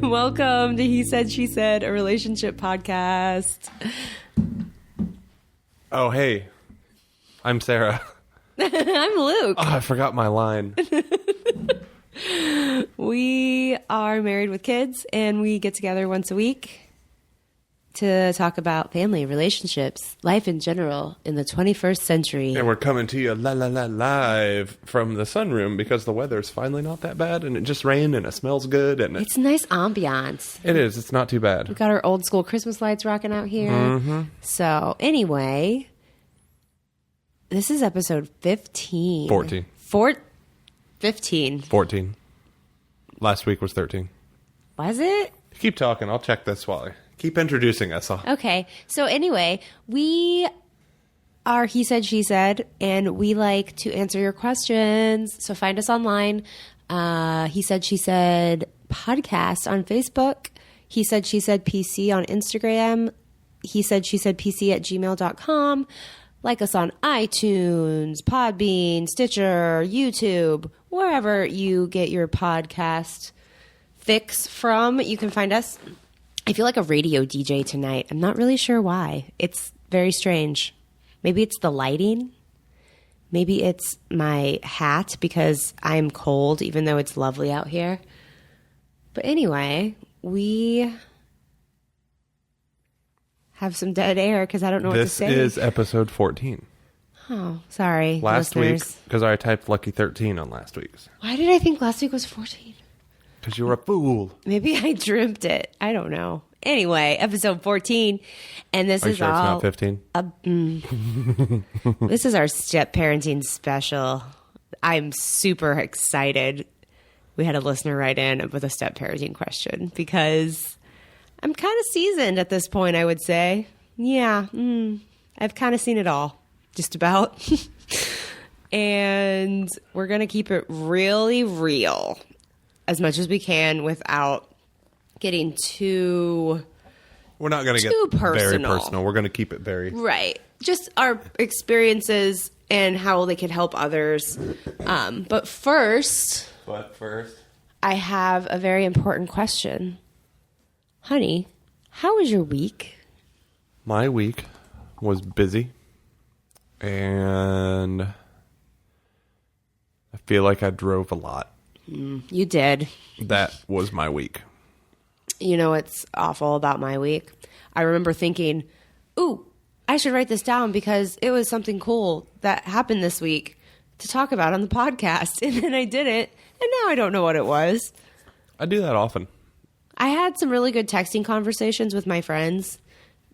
Welcome to He Said, She Said, a relationship podcast. Oh, hey. I'm Sara. I'm Luke. Oh, I forgot my line. We are married with kids, and we get together once a week to talk about family, relationships, life in general in the 21st century. And we're coming to you live from the sunroom because the weather's finally not that bad, and it just rained, and it smells good. And It's a nice ambiance. It is. It's not too bad. We've got our old school Christmas lights rocking out here. Mm-hmm. So anyway, this is episode 15. 14. 15. 14. Last week was 13. Was it? Keep talking. I'll check this while I keep introducing us. Okay. So anyway, we are He Said, She Said, and we like to answer your questions. So find us online. He Said, She Said podcast on Facebook. He Said, She Said PC on Instagram. He Said, She Said PC at gmail.com. Like us on iTunes, Podbean, Stitcher, YouTube, wherever you get your podcast fix from. You can find us. I feel like a radio DJ tonight. I'm not really sure why. It's very strange. Maybe it's the lighting. Maybe it's my hat because I'm cold, even though it's lovely out here. But anyway, we have some dead air because I don't know what to say. This is episode 14. Oh, sorry, Last listeners. week, because I typed Lucky 13 on last week's. Why did I think last week was 14? Because you were a fool. Maybe I dreamt it. I don't know. Anyway, episode 14, and this Are you is sure all. it's not 15? This is our step parenting special. I'm super excited. We had a listener write in with a step parenting question because I'm kind of seasoned at this point, I would say. Yeah, I've kind of seen it all, just about. And we're going to keep it really real as much as we can without getting too We're not going to get personal. very personal. We're going to keep it very... Right. Just our experiences and how they can help others. But first... What first? I have a very important question. Honey, how was your week? My week was busy, and I feel like I drove a lot. You did. That was my week. You know what's awful about my week? I remember thinking, ooh, I should write this down because it was something cool that happened this week to talk about on the podcast. And then I did it, and now I don't know what it was. I do that often. I had some really good texting conversations with my friends,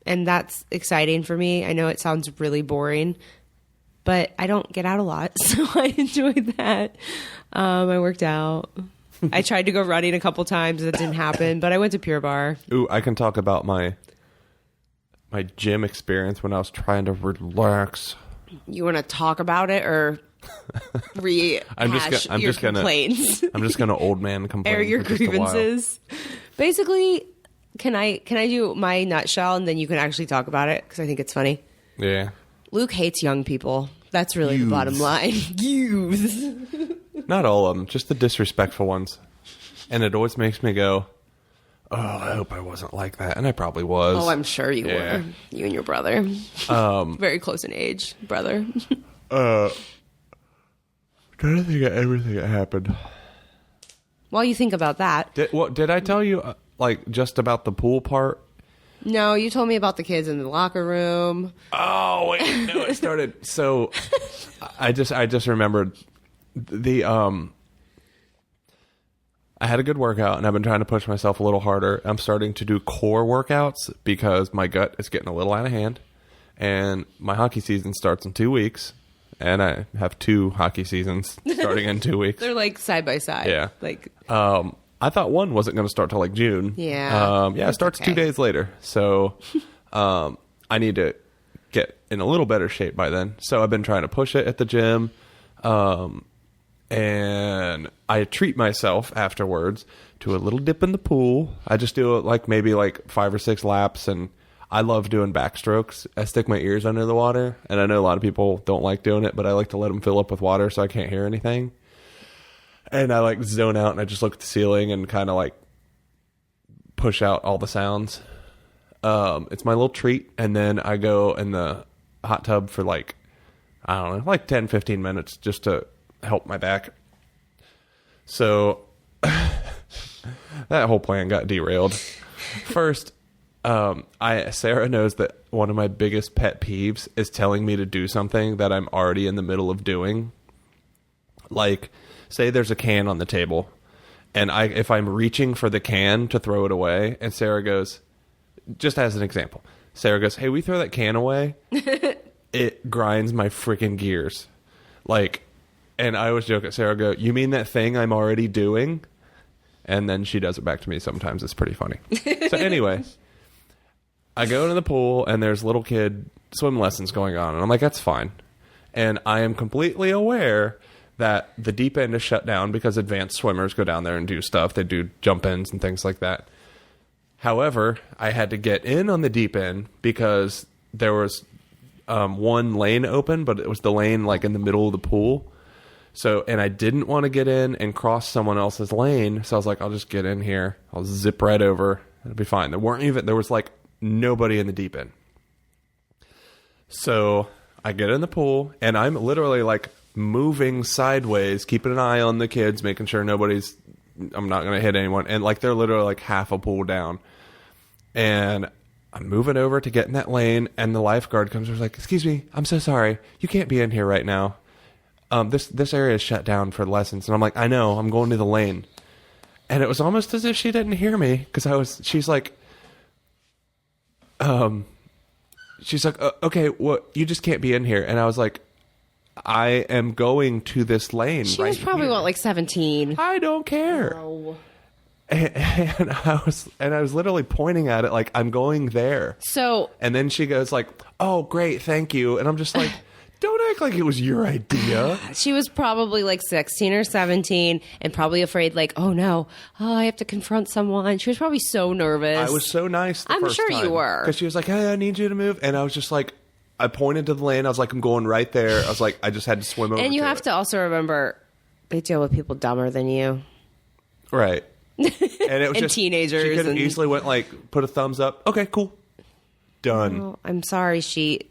and that's exciting for me. I know it sounds really boring, but I don't get out a lot, so I enjoyed that. I worked out. I tried to go running a couple times. That didn't happen, but I went to Pure Barre. Ooh, I can talk about my gym experience when I was trying to relax. You want to talk about it or rehash your complaints? I'm just gonna old man complain. Air your grievances. Basically, can I do my nutshell and then you can actually talk about it because I think it's funny. Yeah. Luke hates young people. That's really the bottom line. Youths. Not all of them, just the disrespectful ones. And it always makes me go, oh, I hope I wasn't like that. And I probably was. Oh, I'm sure you were. You and your brother. Very close in age, brother. Trying to think of everything that happened. While you think about that. Did I tell you, just about the pool part? No, you told me about the kids in the locker room. Oh, wait, no, it started. So I just remembered I had a good workout, and I've been trying to push myself a little harder. I'm starting to do core workouts because my gut is getting a little out of hand, and my hockey season starts in 2 weeks, and I have 2 hockey seasons starting in 2 weeks. They're like side by side. Yeah. Like, I thought one wasn't going to start till June. Yeah. It starts 2 days later. So I need to get in a little better shape by then. So I've been trying to push it at the gym. And I treat myself afterwards to a little dip in the pool. I just do it maybe 5 or 6 laps, and I love doing backstrokes. I stick my ears under the water, and I know a lot of people don't like doing it, but I like to let them fill up with water so I can't hear anything. And I zone out, and I just look at the ceiling and kind of push out all the sounds. It's my little treat. And then I go in the hot tub for like, I don't know, like 10, 15 minutes just to help my back. So that whole plan got derailed. First, Sarah knows that one of my biggest pet peeves is telling me to do something that I'm already in the middle of doing. Like, say there's a can on the table, and if I'm reaching for the can to throw it away, and Sarah goes, just as an example, Sarah goes, "Hey, we throw that can away." It grinds my freaking gears. Like, and I always joke at Sarah, go, "You mean that thing I'm already doing?" And then she does it back to me sometimes. It's pretty funny. So anyway, I go into the pool, and there's little kid swim lessons going on. And I'm like, that's fine. And I am completely aware that the deep end is shut down because advanced swimmers go down there and do stuff. They do jump ins and things like that. However, I had to get in on the deep end because there was one lane open, but it was the lane like in the middle of the pool. So, and I didn't want to get in and cross someone else's lane. So I was like, I'll just get in here. I'll zip right over. It'll be fine. There was like nobody in the deep end. So I get in the pool, and I'm literally like moving sideways, keeping an eye on the kids, making sure I'm not going to hit anyone. And like, they're literally like half a pool down. And I'm moving over to get in that lane, and the lifeguard comes and is like, "Excuse me, I'm so sorry. You can't be in here right now. This area is shut down for lessons." And I'm like, "I know, I'm going to the lane." And it was almost as if she didn't hear me, because she's like, "Okay, well, you just can't be in here." And I was like, "I am going to this lane." She was probably, here. what, like 17? I don't care. Oh. And I was literally pointing at it like, I'm going there. So, and then she goes like, "Oh, great, thank you." And I'm just like, don't act like it was your idea. She was probably like 16 or 17 and probably afraid, like, oh no, I have to confront someone. She was probably so nervous. I was so nice the I'm first sure time, you were. because she was like, "Hey, I need you to move." And I was just like, I pointed to the lane. I was like, I'm going right there. I was like, I just had to swim over. And you have to also remember, they deal with people dumber than you. Right. And it was and just teenagers. She could have easily went like, put a thumbs up. Okay, cool. Done. Oh, I'm sorry she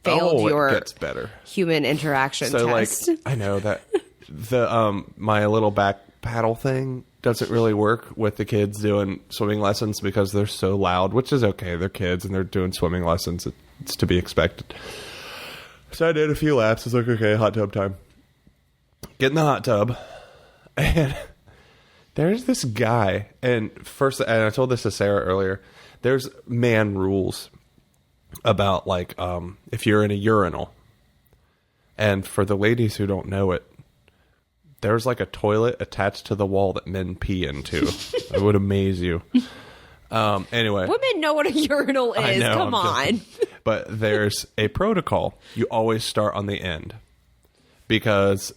failed your it gets better. human interaction So test. like, I know that the my little back paddle thing doesn't really work with the kids doing swimming lessons because they're so loud, which is okay. They're kids and they're doing swimming lessons. It's to be expected. So I did a few laps. It's like, okay, hot tub time. Get in the hot tub, and there's this guy. And I told this to Sarah earlier. There's man rules about like if you're in a urinal, and for the ladies who don't know it, there's like a toilet attached to the wall that men pee into. It would amaze you. Anyway, Women know what a urinal is. I know, Come on. But there's a protocol. You always start on the end because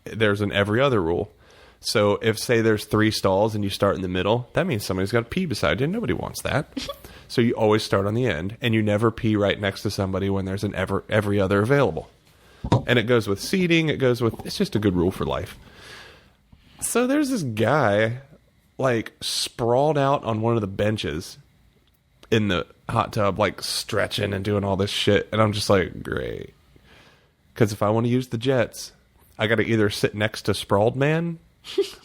there's an every other rule. So if, say, there's 3 stalls and you start in the middle, that means somebody's got to pee beside you. Nobody wants that. So you always start on the end, and you never pee right next to somebody when there's an every other available. And it goes with seating. It's just a good rule for life. So there's this guy like sprawled out on one of the benches in the hot tub, like stretching and doing all this shit. And I'm just like, great. Because if I want to use the jets, I got to either sit next to sprawled man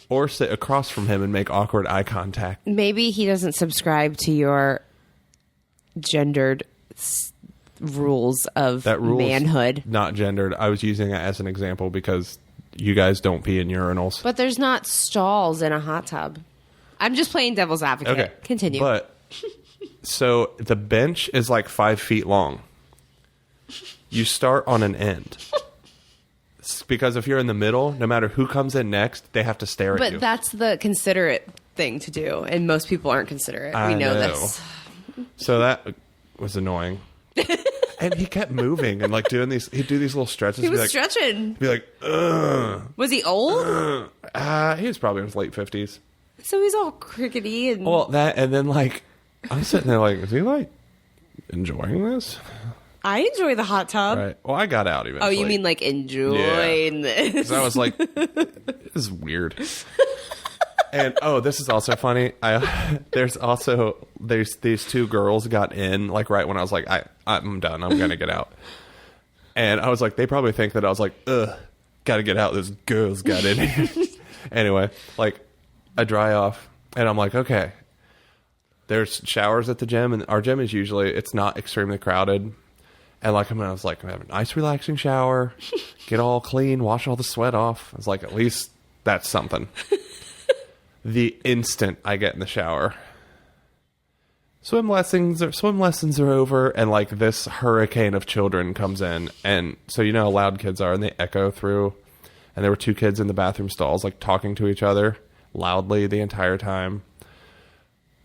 or sit across from him and make awkward eye contact. Maybe he doesn't subscribe to your gendered rules of manhood. Not gendered. I was using it as an example because you guys don't pee in urinals. But there's not stalls in a hot tub. I'm just playing devil's advocate. Okay. Continue. But so the bench is like 5 feet long. You start on an end. Because if you're in the middle, no matter who comes in next, they have to stare at you. But that's the considerate thing to do, and most people aren't considerate. We know this. So that was annoying. And he kept moving and like doing these. He'd do these little stretches. He was stretching. Be like, ugh. Was he old? He was probably in his late 50s. So he's all crickety and. Well, that and then like I'm sitting there like, is he like enjoying this? I enjoy the hot tub. Right. Well, I got out eventually. Oh, you mean like enjoying this? So I was like, this is weird. And this is also funny. There's these two girls got in like right when I was like, I'm done. I'm gonna get out. And I was like, they probably think that I was like, gotta get out. Those girls got in here. Anyway, like I dry off, and I'm like, okay. There's showers at the gym, and our gym is usually it's not extremely crowded. And like I was like, I'm gonna have a nice relaxing shower, get all clean, wash all the sweat off. I was like, at least that's something. The instant I get in the shower, swim lessons are over, and like this hurricane of children comes in, and so you know how loud kids are, and they echo through. And there were two kids in the bathroom stalls, like talking to each other loudly the entire time.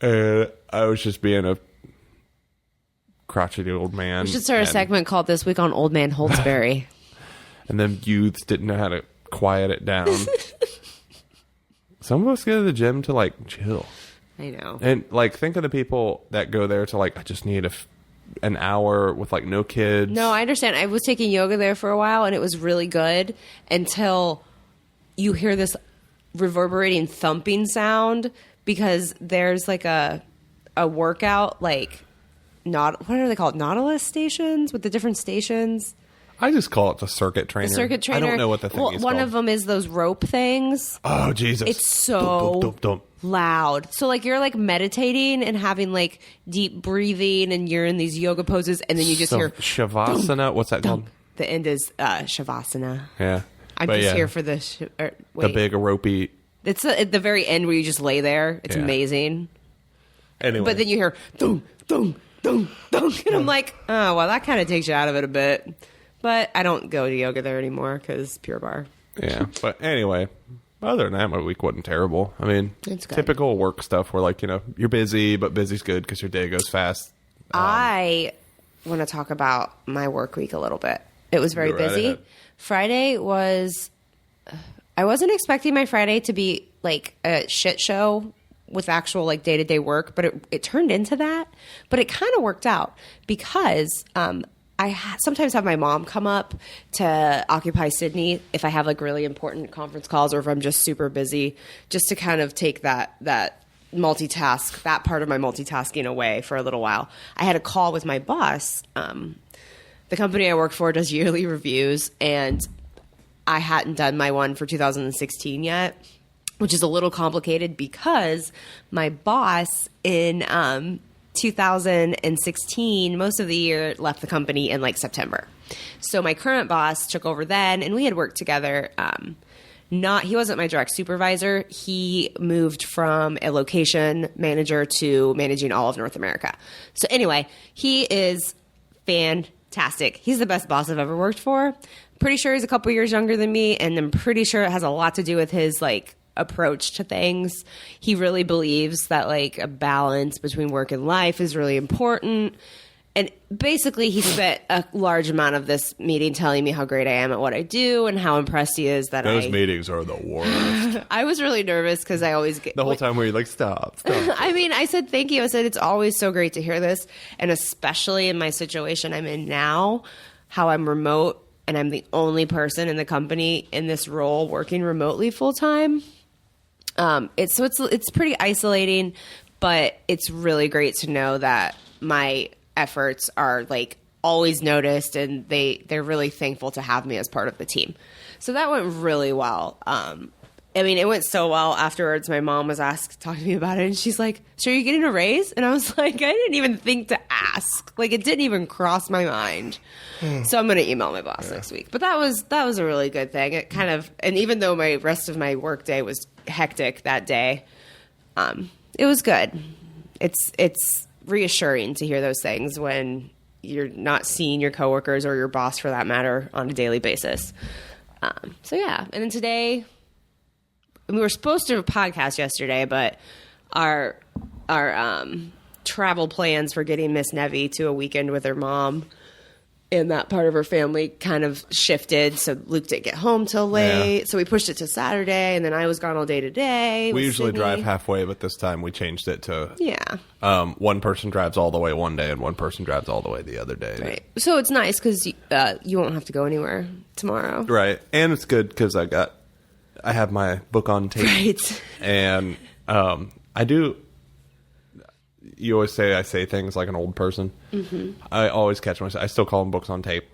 And I was just being a crotchety old man. We should start a segment called This Week on Old Man Holtzberry. And then youths didn't know how to quiet it down. Some of us go to the gym to like chill. I know. And like think of the people that go there to like, I just need an hour with like no kids. No, I understand. I was taking yoga there for a while, and it was really good until you hear this reverberating thumping sound because there's like a workout, like what are they called? Nautilus stations with the different stations. I just call it the circuit trainer. The circuit trainer. I don't know what the thing is one called. of them is those rope things. Oh, Jesus. It's so dum, dum, dum. loud. So like you're like meditating and having like deep breathing, and you're in these yoga poses, and then you just hear Shavasana. What's that called? The end is Shavasana. Yeah. I'm just here for the the big ropey. It's at the very end where you just lay there. It's amazing. Anyway. But then you hear dum, dum, dum, dum. And I'm like, oh, well, that kind of takes you out of it a bit. But I don't go to yoga there anymore because Pure Barre. Yeah. But anyway, other than that, my week wasn't terrible. I mean, it's good. Typical work stuff where, like, you know, you're busy, but busy's good because your day goes fast. I want to talk about my work week a little bit. It was very busy. Ahead. Friday was... I wasn't expecting my Friday to be like a shit show with actual like day-to-day work, but it turned into that. But it kind of worked out because I sometimes have my mom come up to Occupy Sydney if I have like really important conference calls or if I'm just super busy, just to kind of take that multitask, that part of my multitasking away for a little while. I had a call with my boss. The company I work for does yearly reviews, and I hadn't done my one for 2016 yet, which is a little complicated because my boss in 2016, most of the year, left the company in like September. So my current boss took over then, and we had worked together. He wasn't my direct supervisor. He moved from a location manager to managing all of North America. So anyway, he is fantastic. He's the best boss I've ever worked for. Pretty sure he's a couple years younger than me, and I'm pretty sure it has a lot to do with his like approach to things. He really believes that like a balance between work and life is really important. And basically he spent a large amount of this meeting telling me how great I am at what I do and how impressed he is that Those meetings are the worst. I was really nervous because I always get... The whole time where you're like, stop. I mean, I said thank you. I said it's always so great to hear this. And especially in my situation I'm in now, how I'm remote and I'm the only person in the company in this role working remotely full time. It's pretty isolating, but it's really great to know that my efforts are like always noticed, and they're really thankful to have me as part of the team. So that went really well. I mean, it went so well afterwards. My mom was talking to me about it, and she's like, so are you getting a raise? And I was like, I didn't even think to ask. Like, it didn't even cross my mind. So I'm going to email my boss next week. But that was a really good thing. It kind of, and even though my rest of my work day was hectic that day, it was good. It's reassuring to hear those things when you're not seeing your coworkers or your boss, for that matter, on a daily basis. So yeah. And then today, we were supposed to have a podcast yesterday, but our travel plans for getting Miss Nevi to a weekend with her mom and that part of her family kind of shifted. So Luke didn't get home till late. Yeah. So we pushed it to Saturday, and then I was gone all day today. We usually drive halfway, but this time we changed it to one person drives all the way one day and one person drives all the way the other day. Right. So it's nice because you won't have to go anywhere tomorrow. Right. And it's good because I got I have my book on tape. Right. And I do. You always say I say things like an old person. Mm-hmm. I always catch myself. I still call them books on tape.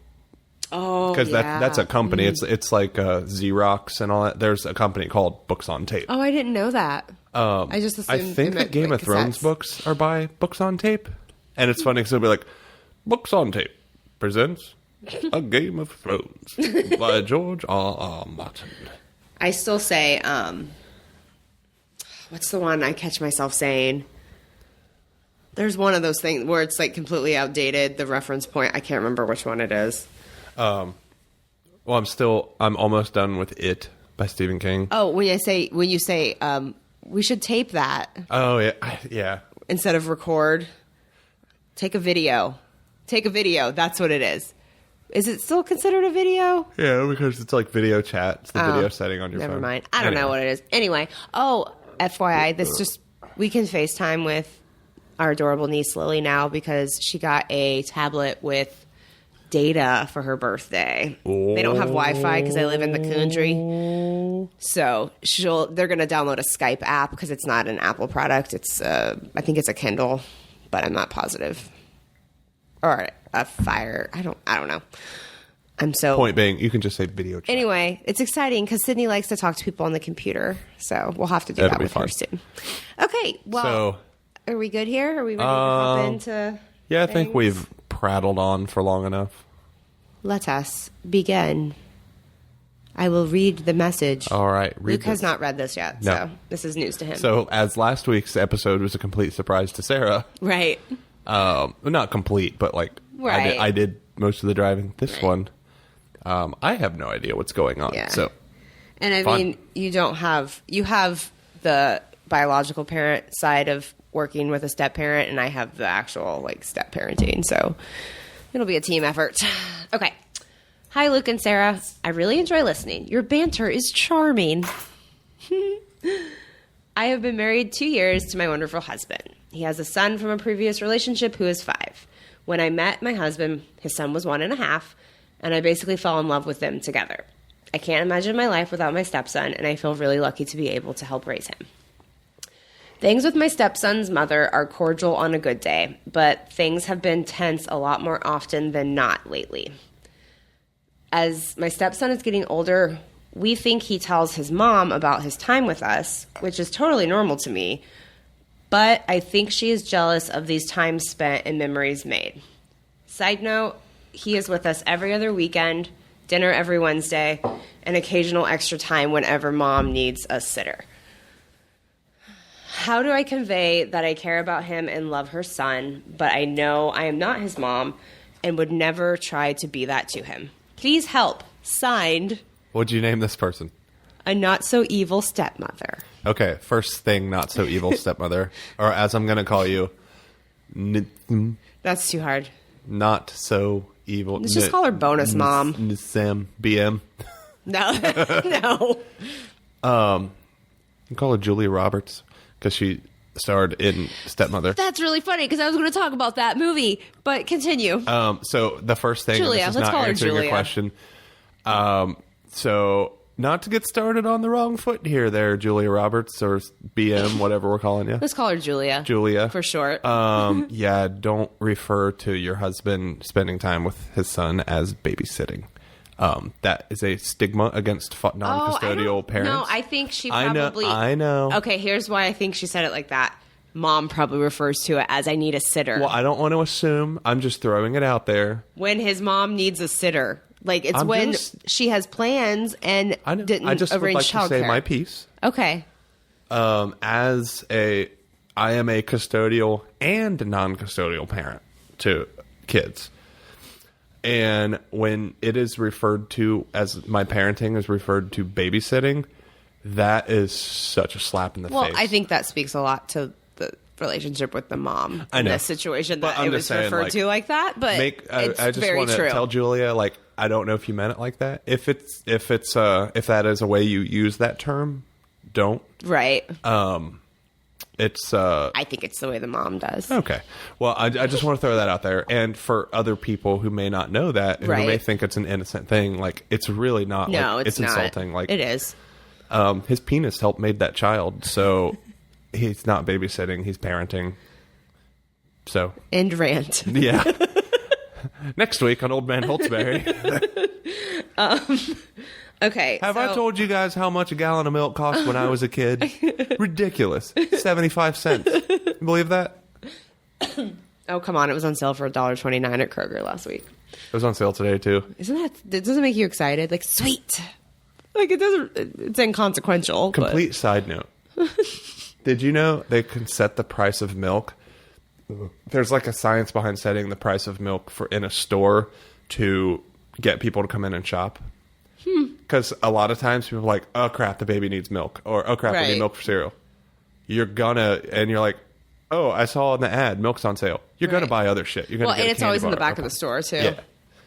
Oh, because that's a company. It's like Xerox and all that. There's a company called Books on Tape. Oh, I didn't know that. I just assumed I think that Game of Thrones books are by Books on Tape, and it's funny because it'll be like, Books on Tape presents A Game of Thrones by George R.R. Martin. I still say, what's the one I catch myself saying? There's one of those things where it's like completely outdated, the reference point. I can't remember which one it is. Well, I'm almost done with It by Stephen King. Oh, when you say, we should tape that. Oh, yeah. Yeah. Instead of record, take a video. Take a video. That's what it is. Is it still considered a video? Yeah, because it's like video chat. It's the video setting on your phone. Never mind. I don't know what it is. Anyway. Oh, FYI, we can FaceTime with our adorable niece Lily now because she got a tablet with data for her birthday. Oh. They don't have Wi-Fi because I live in the country. So they're going to download a Skype app because it's not an Apple product. It's I think it's a Kindle, but I'm not positive. Or a Fire. I don't know. Point being, you can just say video chat. Anyway, it's exciting because Sydney likes to talk to people on the computer. So we'll have to do that with her soon. Okay. Well, are we good here? Are we ready to hop into Yeah, I think we've prattled on for long enough. Let us begin. I will read the message. All right. Luke has not read this yet, so this is news to him. So, as last week's episode was a complete surprise to Sarah. Right. Not complete, but like right. I did most of the driving. This one, I have no idea what's going on. Yeah. So, and I mean, you have the biological parent side of working with a step parent, and I have the actual like step parenting. So it'll be a team effort. Okay. Hi, Luke and Sarah. I really enjoy listening. Your banter is charming. I have been married 2 years to my wonderful husband. He has a son from a previous relationship who is 5. When I met my husband, his son was 1.5, and I basically fell in love with them together. I can't imagine my life without my stepson, and I feel really lucky to be able to help raise him. Things with my stepson's mother are cordial on a good day, but things have been tense a lot more often than not lately. As my stepson is getting older, we think he tells his mom about his time with us, which is totally normal to me, but I think she is jealous of these times spent and memories made. Side note, he is with us every other weekend, dinner every Wednesday, and occasional extra time whenever mom needs a sitter. How do I convey that I care about him and love her son, but I know I am not his mom and would never try to be that to him? Please help. Signed, what'd you name this person? a not-so-evil stepmother. Okay, first thing, not so evil stepmother. Or as I'm going to call you, That's too hard. not so evil. Let's just call her bonus mom. Sam, BM. No. No. You call her Julia Roberts because she starred in Stepmother. That's really funny because I was going to talk about that movie, but continue. So the first thing, Julia, this is let's not call her answering Julia. your question. So not to get started on the wrong foot here, there, Julia Roberts or BM, whatever we're calling you. Let's call her Julia. Julia, For short. Yeah, don't refer to your husband spending time with his son as babysitting. That is a stigma against non-custodial parents. No, I think she probably... I know. Okay, here's why I think she said it like that. Mom probably refers to it as I need a sitter. Well, I don't want to assume. I'm just throwing it out there. When his mom needs a sitter. Like, it's when she has plans and didn't I just would arrange like to childcare. say my piece. Okay. I am a custodial and non-custodial parent to kids. And when it is referred to as my parenting is referred to babysitting, that is such a slap in the face. Well, I think that speaks a lot to the relationship with the mom in this situation that it was referred to like that. But it's I just very want to true. tell Julia, like, I don't know if you meant it like that. If that is a way you use that term, don't. Right. It's I think it's the way the mom does. Okay. Well, I just want to throw that out there. And for other people who may not know that, who may think it's an innocent thing, like, it's really not. No, like, it's not. not. Insulting. Like, it is. His penis helped made that child, so he's not babysitting, he's parenting. So End rant. yeah. Next week on Old Man Holtzberry. Okay. Have I told you guys how much a gallon of milk cost when I was a kid? Ridiculous. 75 cents. Believe that? Oh, come on. It was on sale for $1.29 at Kroger last week. It was on sale today, too. That doesn't make you excited? Like, sweet. Like, it doesn't, it's inconsequential. Complete side note. Did you know they can set the price of milk? There's like a science behind setting the price of milk in a store to get people to come in and shop. Because a lot of times people are like, oh crap, the baby needs milk. Or, oh crap, I need milk for cereal. And you're like, oh, I saw in the ad, milk's on sale. You're going to buy other shit. You're gonna get and a it's candy always in the bar. back of the store, too. Yeah.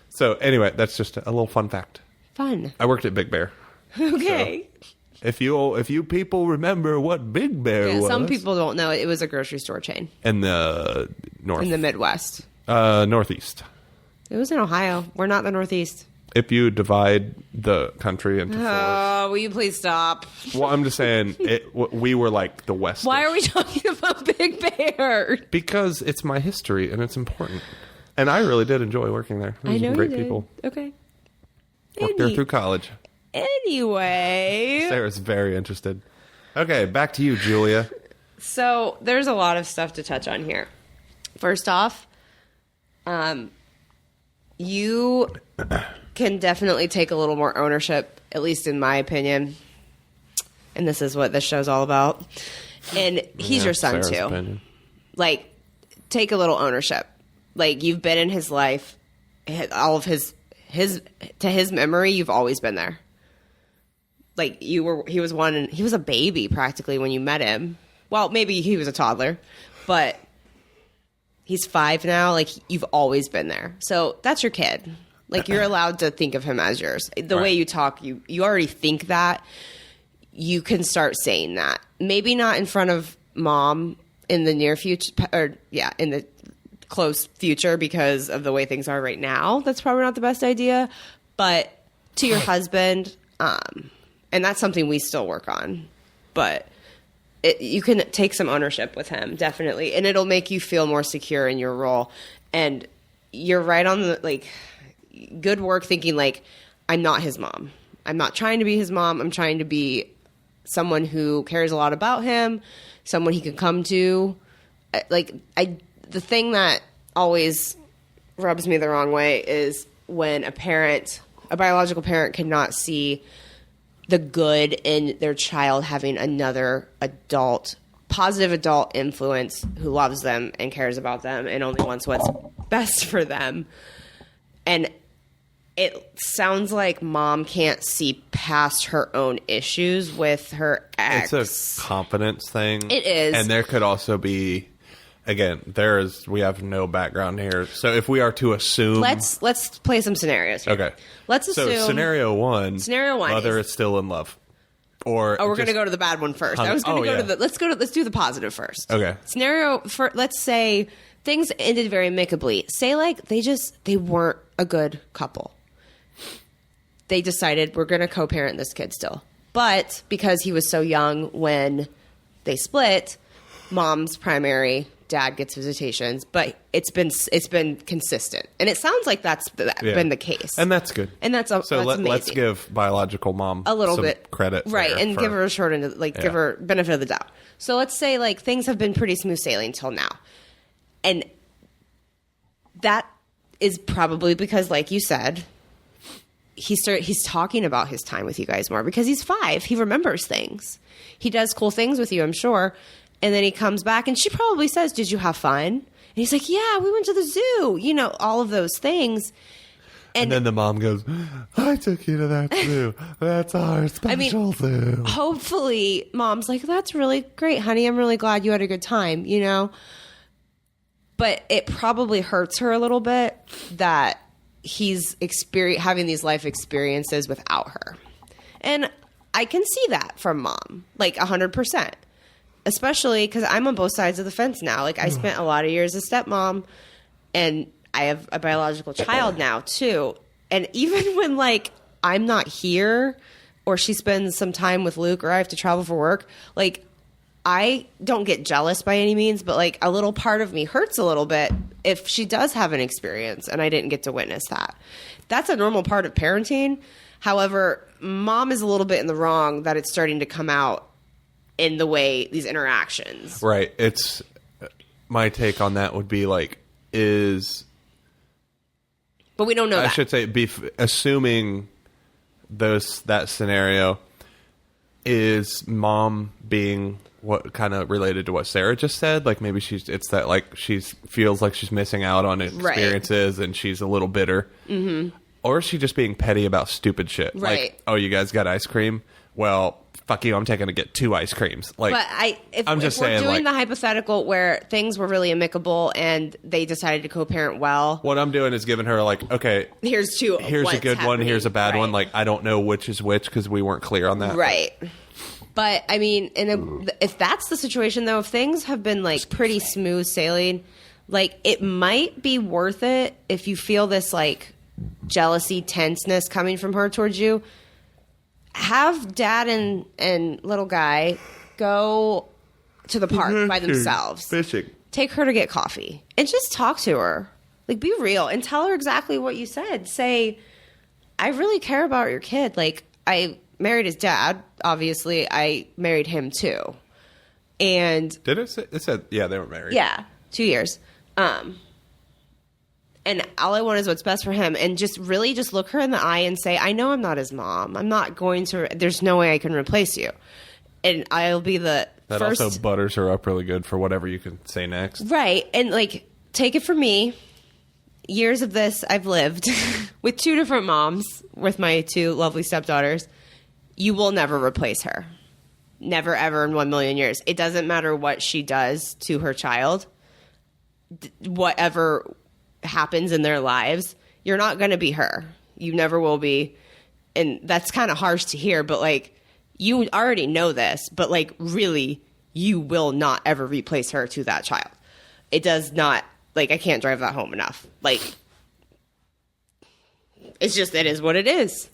So anyway, that's just a little fun fact. Fun. I worked at Big Bear. Okay. So if you people remember what Big Bear was. Some people don't know. It was a grocery store chain. In the north. In the Midwest. Northeast. It was in Ohio. We're not the Northeast. If you divide the country into four. Oh, will you please stop? Well, I'm just saying, we were like the West. Why are we talking about Big Bear? Because it's my history and it's important. And I really did enjoy working there. There was some great people. Okay. Worked there through college. Anyway. Sarah's very interested. Okay, back to you, Julia. So there's a lot of stuff to touch on here. First off, you can definitely take a little more ownership, at least in my opinion. And this is what this show's all about. And he's your son, Sarah's too. opinion. Like, take a little ownership. Like, you've been in his life, all of his to his memory, you've always been there. Like, he was a baby practically when you met him. Well, maybe he was a toddler, but he's 5 now. Like, you've always been there. So that's your kid. Like, you're allowed to think of him as yours. The way you talk, you already think that. You can start saying that. Maybe not in front of mom in the near future, in the close future because of the way things are right now. That's probably not the best idea. But to your husband, and that's something we still work on. But you can take some ownership with him, definitely. And it'll make you feel more secure in your role. And you're right on the, like, good work thinking, like, I'm not his mom. I'm not trying to be his mom. I'm trying to be someone who cares a lot about him, someone he can come to. The thing that always rubs me the wrong way is when a biological parent cannot see the good in their child having another positive adult influence who loves them and cares about them and only wants what's best for them. And it sounds like mom can't see past her own issues with her ex. It's a confidence thing. It is. And there could also be, again, we have no background here. So if we are to assume. Let's play some scenarios here. Okay. Let's assume. So scenario one. Mother is still in love. Or we're going to go to the bad one first. I was going to go to let's do the positive first. Okay. Let's say things ended very amicably. Say like they weren't a good couple. They decided we're going to co-parent this kid still. But because he was so young when they split, mom's primary, dad gets visitations, but it's been consistent. And it sounds like that's been the case. And that's good. And that's amazing. Let's give biological mom a little some bit credit. Right, and give her give her benefit of the doubt. So let's say like things have been pretty smooth sailing till now. And that is probably because, like you said, he's talking about his time with you guys more because he's 5. He remembers things. He does cool things with you, I'm sure. And then he comes back and she probably says, "Did you have fun?" And he's like, "Yeah, we went to the zoo." You know, all of those things. And then the mom goes, "I took you to that zoo. That's our special zoo." Hopefully mom's like, "That's really great, honey. I'm really glad you had a good time," you know? But it probably hurts her a little bit that he's having these life experiences without her. And I can see that from mom, like 100%. Especially because I'm on both sides of the fence now. Like, I spent a lot of years as stepmom, and I have a biological child now, too. And even when, like, I'm not here or she spends some time with Luke, or I have to travel for work, like, I don't get jealous by any means, but like a little part of me hurts a little bit if she does have an experience and I didn't get to witness that. That's a normal part of parenting. However, mom is a little bit in the wrong that it's starting to come out in the way these interactions. Right. It's my take on that would be like, but we don't know that. I should say, assuming that scenario, is mom being what kind of related to what Sara just said? Like maybe it's that like feels like she's missing out on experiences and she's a little bitter. Mm-hmm. Or is she just being petty about stupid shit? Right. Like, oh, you guys got ice cream? Well, fuck you, I'm taking to get 2 ice creams. Like, but if we're doing the hypothetical where things were really amicable and they decided to co-parent well. What I'm doing is giving her like, okay, here's a good one, here's a bad one. Like, I don't know which is which because we weren't clear on that. Right. But, I mean, if that's the situation, though, if things have been, like, pretty smooth sailing, like, it might be worth it if you feel this, like, jealousy, tenseness coming from her towards you. Have dad and little guy go to the park by themselves. Fishing. Take her to get coffee. And just talk to her. Like, be real. And tell her exactly what you said. Say, I really care about your kid. Like, I married his dad. Obviously, I married him too. And did it say? It said, yeah, they were married. Yeah, 2 years. And all I want is what's best for him. And just really just look her in the eye and say, I know I'm not his mom. I'm not going to. There's no way I can replace you. And I'll be the that first. Also butters her up really good for whatever you can say next. Right. And like, take it from me. Years of this I've lived with 2 different moms with my 2 lovely stepdaughters. You will never replace her. Never, ever in 1 million years. It doesn't matter what she does to her child. Whatever happens in their lives, you're not going to be her. You never will be. And that's kind of harsh to hear, but like, you already know this, but like, really, you will not ever replace her to that child. It does not, like, I can't drive that home enough. Like, it's just, it is what it is.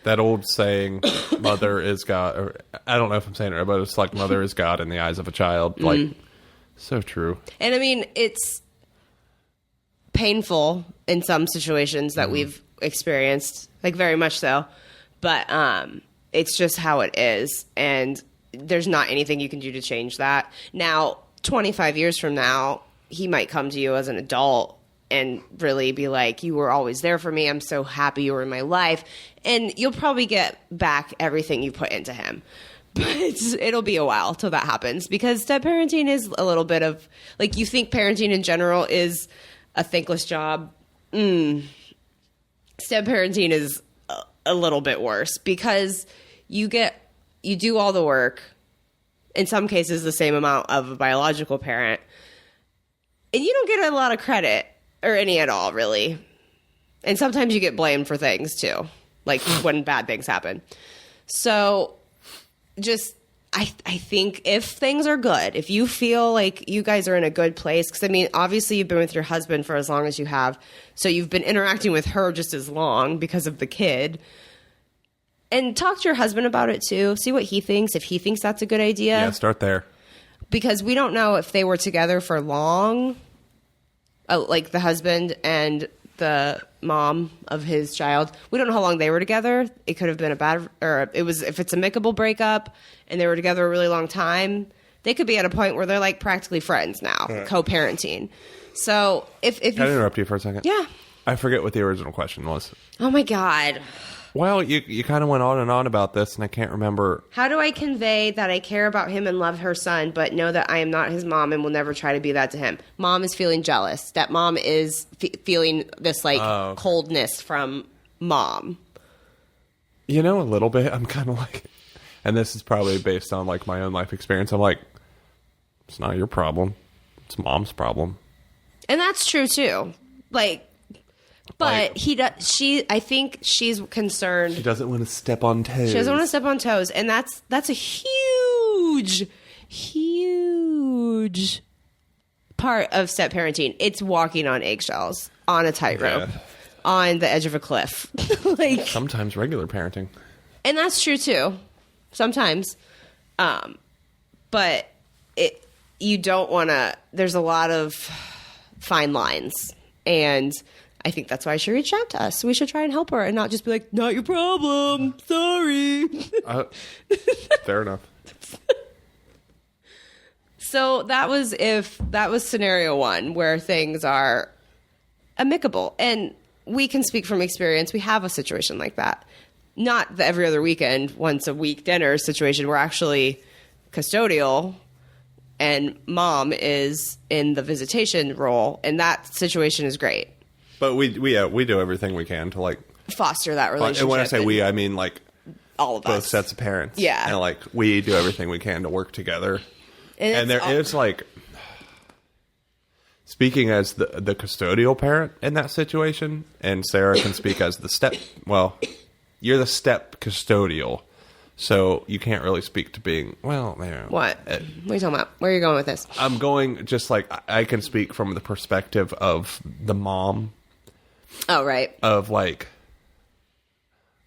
That old saying, mother is God, or I don't know if I'm saying it right, but it's like mother is God in the eyes of a child. Like, so true. And I mean, it's painful in some situations that we've experienced, like very much so. But it's just how it is. And there's not anything you can do to change that. Now, 25 years from now, he might come to you as an adult and really be like, you were always there for me. I'm so happy you were in my life. And you'll probably get back everything you put into him. But it'll be a while till that happens, because step parenting is a little bit of, like, you think parenting in general is a thankless job. Step parenting is a little bit worse, because you do all the work, in some cases the same amount of a biological parent, and you don't get a lot of credit, or any at all, really. And sometimes you get blamed for things too, like when bad things happen. So just, I think if things are good, if you feel like you guys are in a good place, because I mean, obviously you've been with your husband for as long as you have, so you've been interacting with her just as long because of the kid. And talk to your husband about it too. See what he thinks, if he thinks that's a good idea. Yeah, start there. Because we don't know if they were together for long, like the husband and the mom of his child. We don't know how long they were together. It could have been if it's amicable breakup and they were together a really long time, they could be at a point where they're like practically friends now, co-parenting. So if Can I interrupt you for a second? Yeah. I forget what the original question was. Oh my God. Well, you kind of went on and on about this, and I can't remember. How do I convey that I care about him and love her son, but know that I am not his mom and will never try to be that to him? Mom is feeling jealous. Stepmom is feeling this, like, coldness from mom. You know, a little bit. I'm kind of like, and this is probably based on, like, my own life experience. I'm like, it's not your problem. It's mom's problem. And that's true, too. Like, but I think she's concerned. She doesn't want to step on toes. She doesn't want to step on toes. And that's a huge, huge part of step parenting. It's walking on eggshells, on a tightrope, on the edge of a cliff. Like, sometimes regular parenting. And that's true too, sometimes. But you don't want to. There's a lot of fine lines, and I think that's why she reached out to us. We should try and help her, and not just be like, "Not your problem. Sorry." Fair enough. So that was scenario one, where things are amicable, and we can speak from experience. We have a situation like that. Not the every other weekend, once a week dinner situation. We're actually custodial, and mom is in the visitation role, and that situation is great. But we do everything we can to like foster that relationship. And when I say we, I mean like all of both us. sets of parents. Yeah, and like we do everything we can to work together. And it's like, speaking as the custodial parent in that situation, and Sarah can speak as you're the step custodial, so you can't really speak to being, man. What? What are you talking about? Where are you going with this? I'm going, just like, I can speak from the perspective of the mom. Oh, right. Of like,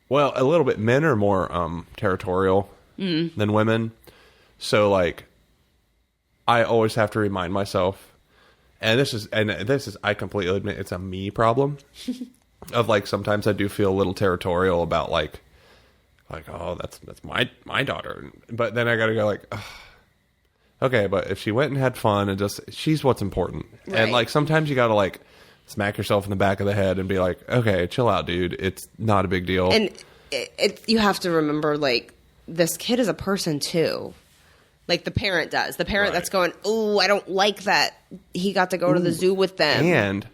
a little bit, men are more territorial than women. So like, I always have to remind myself, and this is, I completely admit it's a me problem. Of like, sometimes I do feel a little territorial about like, oh, that's my daughter. But then I gotta go like, okay, but if she went and had fun and she's what's important. Right. And like, sometimes you gotta like smack yourself in the back of the head and be like, okay, chill out, dude. It's not a big deal. And you have to remember, like, this kid is a person too. Like the parent does. The parent that's going, oh, I don't like that he got to go to the zoo with them. And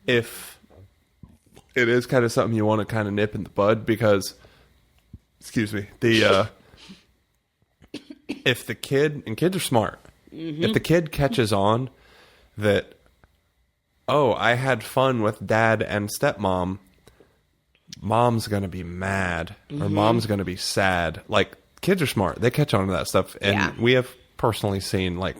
if it is kind of something you want to kind of nip in the bud, because, excuse me, if the kid, and kids are smart, if the kid catches on that, oh, I had fun with dad and stepmom, mom's going to be mad or mom's going to be sad. Like, kids are smart. They catch on to that stuff. And we have personally seen, like,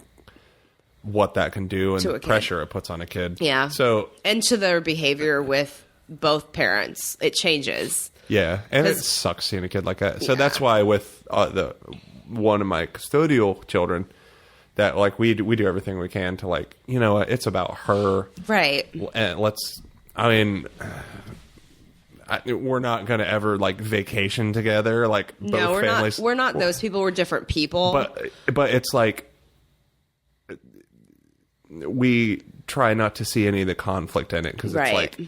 what that can do and the pressure it puts on a kid. Yeah. So, and to their behavior with both parents, it changes. Yeah. And it sucks seeing a kid like that. So that's why with one of my custodial children, that like we do everything we can to like, it's about her. Right. And we're not going to ever like vacation together. Like both families. We're not those people. We're different people. But it's like we try not to see any of the conflict in it, because it's like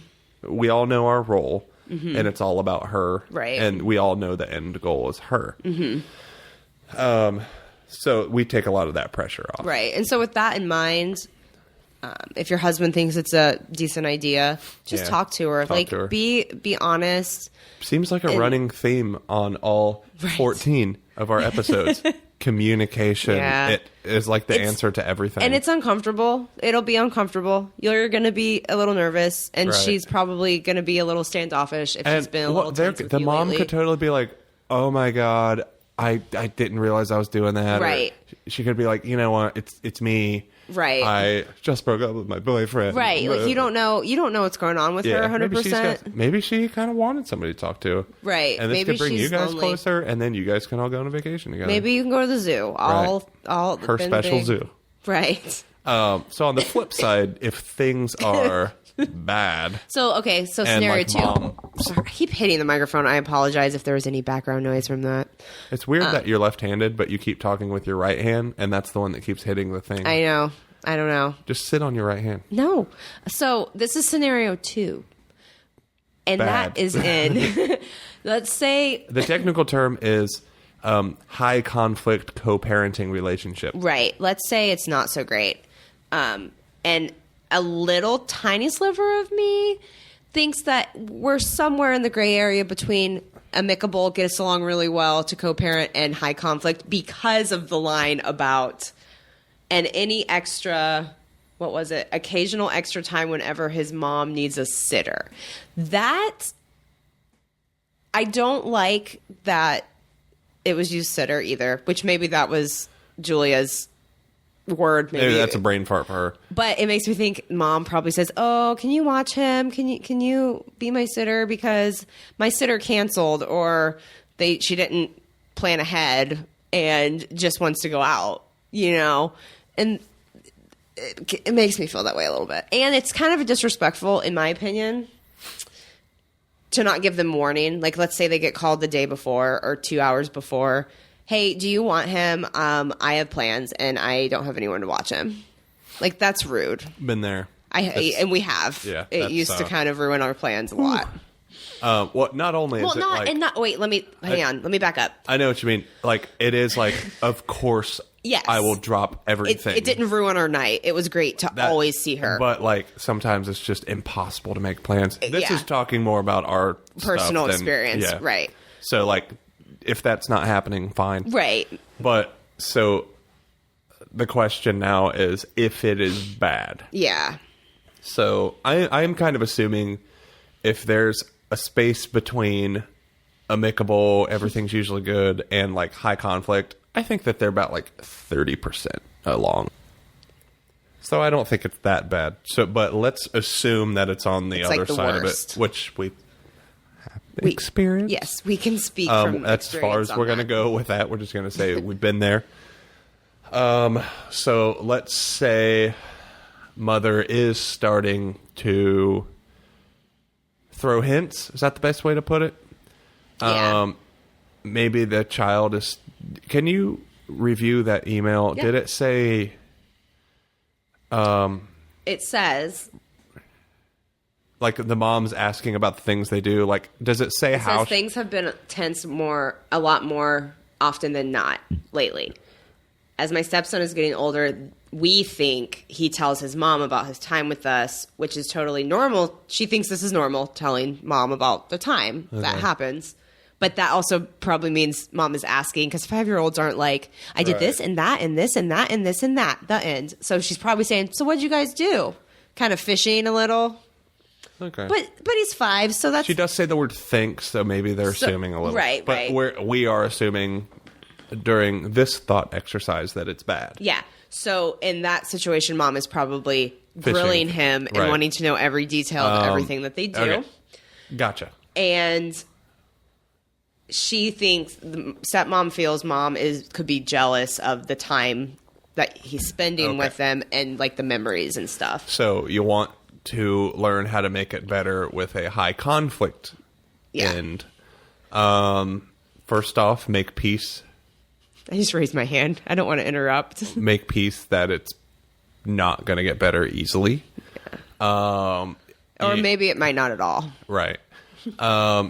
we all know our role and it's all about her. Right. And we all know the end goal is her. So we take a lot of that pressure off. Right. And so with that in mind, if your husband thinks it's a decent idea, just talk to her. Be honest. Seems like a running theme on all 14 of our episodes. Communication. Yeah. It is like the answer to everything. And it's uncomfortable. It'll be uncomfortable. You're going to be a little nervous, and she's probably going to be a little standoffish if she's been a little tense with the you mom lately. Could totally be like, oh my God, I didn't realize I was doing that. Right. Or she could be like, you know what, it's me. Right. I just broke up with my boyfriend. Right. Like you don't know what's going on with her 100%. Maybe she kind of wanted somebody to talk to. Right. And this could bring you guys closer, and then you guys can all go on a vacation together. Maybe you can go to the zoo. Her special zoo. Right. So on the flip side, if things are bad. So scenario 2. Sorry, I keep hitting the microphone. I apologize if there was any background noise from that. It's weird that you're left-handed, but you keep talking with your right hand, and that's the one that keeps hitting the thing. I know. I don't know. Just sit on your right hand. No. So this is scenario 2. And that is in, let's say. The technical term is high conflict co-parenting relationship. Right. Let's say it's not so great. And a little tiny sliver of me thinks that we're somewhere in the gray area between amicable, get us along really well, to co-parent, and high conflict, because of the line about and any extra, what was it? Occasional extra time whenever his mom needs a sitter. That, I don't like that it was used sitter either, which maybe that was Julia's word. Maybe that's a brain fart for her. But it makes me think mom probably says, oh, can you watch him? Can you be my sitter? Because my sitter canceled, or She didn't plan ahead and just wants to go out, and it makes me feel that way a little bit. And it's kind of disrespectful, in my opinion, to not give them warning. Like, let's say they get called the day before or 2 hours before. Hey, do you want him? I have plans and I don't have anyone to watch him. Like, that's rude. Been there. And we have. Yeah, it used to kind of ruin our plans a lot. Well, not only is it like... wait, hang on. Let me back up. I know what you mean. Like, it is like, of course, yes. I will drop everything. It didn't ruin our night. It was great to always see her. But, like, sometimes it's just impossible to make plans. This is talking more about our personal experience. Yeah. Right. So, like, if that's not happening, fine. Right. But, so, the question now is if it is bad. Yeah. So, I am kind of assuming if there's a space between amicable, everything's usually good, and, like, high conflict, I think that they're about, like, 30% along. So I don't think it's that bad. So, but let's assume that it's on the other side worst. of it, which we have experienced. Yes, we can speak from that's as far as we're going to go with that. We're just going to say we've been there. So let's say mother is starting to throw hints. Is that the best way to put it? Yeah. Maybe the child is... Can you review that email? Yeah. Did it say... It says... Like, the mom's asking about the things they do. Like, does it say how... It says things have been tense a lot more often than not lately. As my stepson is getting older, we think he tells his mom about his time with us, which is totally normal. She thinks this is normal, telling mom about the time that happens. But that also probably means mom is asking, because 5-year-olds aren't like, I did this and that and this and that and this and that, the end. So she's probably saying, so what'd you guys do? Kind of fishing a little. Okay. But he's 5, so that's... She does say the word think, so maybe they're assuming a little. Right, but we are assuming during this thought exercise that it's bad. Yeah. So in that situation, mom is probably grilling him and wanting to know every detail of everything that they do. Okay. Gotcha. And she thinks, the stepmom feels mom could be jealous of the time that he's spending with them and, like, the memories and stuff. So you want to learn how to make it better with a high conflict end. First off, make peace. I just raised my hand. I don't want to interrupt. Make peace that it's not going to get better easily. Yeah. Or maybe it might not at all. Right.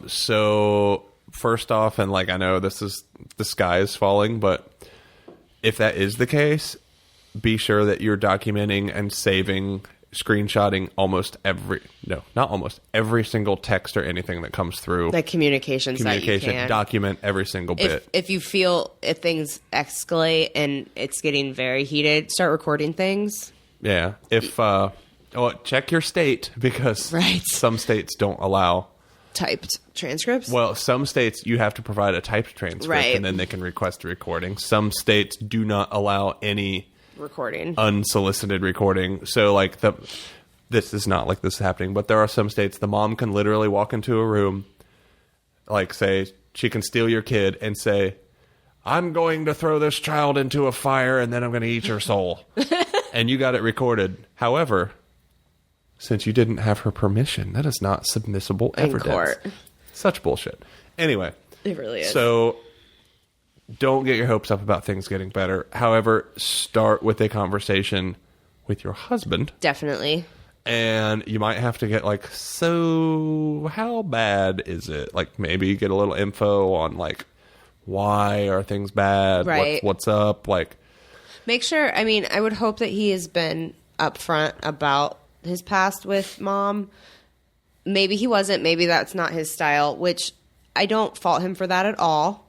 So first off, and, like, I know the sky is falling, but if that is the case, be sure that you're documenting and saving, screenshotting every single text or anything that comes through. Like communication, that you can. Document every single bit. If you feel if things escalate and it's getting very heated, start recording things. Yeah. If check your state, because some states don't allow typed transcripts. Well, some states you have to provide a typed transcript, and then they can request a recording. Some states do not allow any recording, unsolicited recording. So, like, this is not like this is happening, but there are some states the mom can literally walk into a room, like, say she can steal your kid and say, I'm going to throw this child into a fire and then I'm going to eat your soul. And you got it recorded. However, since you didn't have her permission, that is not submissible evidence. In court. Such bullshit. Anyway. It really is. So don't get your hopes up about things getting better. However, start with a conversation with your husband. Definitely. And you might have to get, like, so how bad is it? Like, maybe get a little info on, like, why are things bad? Right. What's up? Like, make sure, I mean, I would hope that he has been upfront about his past with mom. Maybe he wasn't. Maybe that's not his style, which I don't fault him for that at all.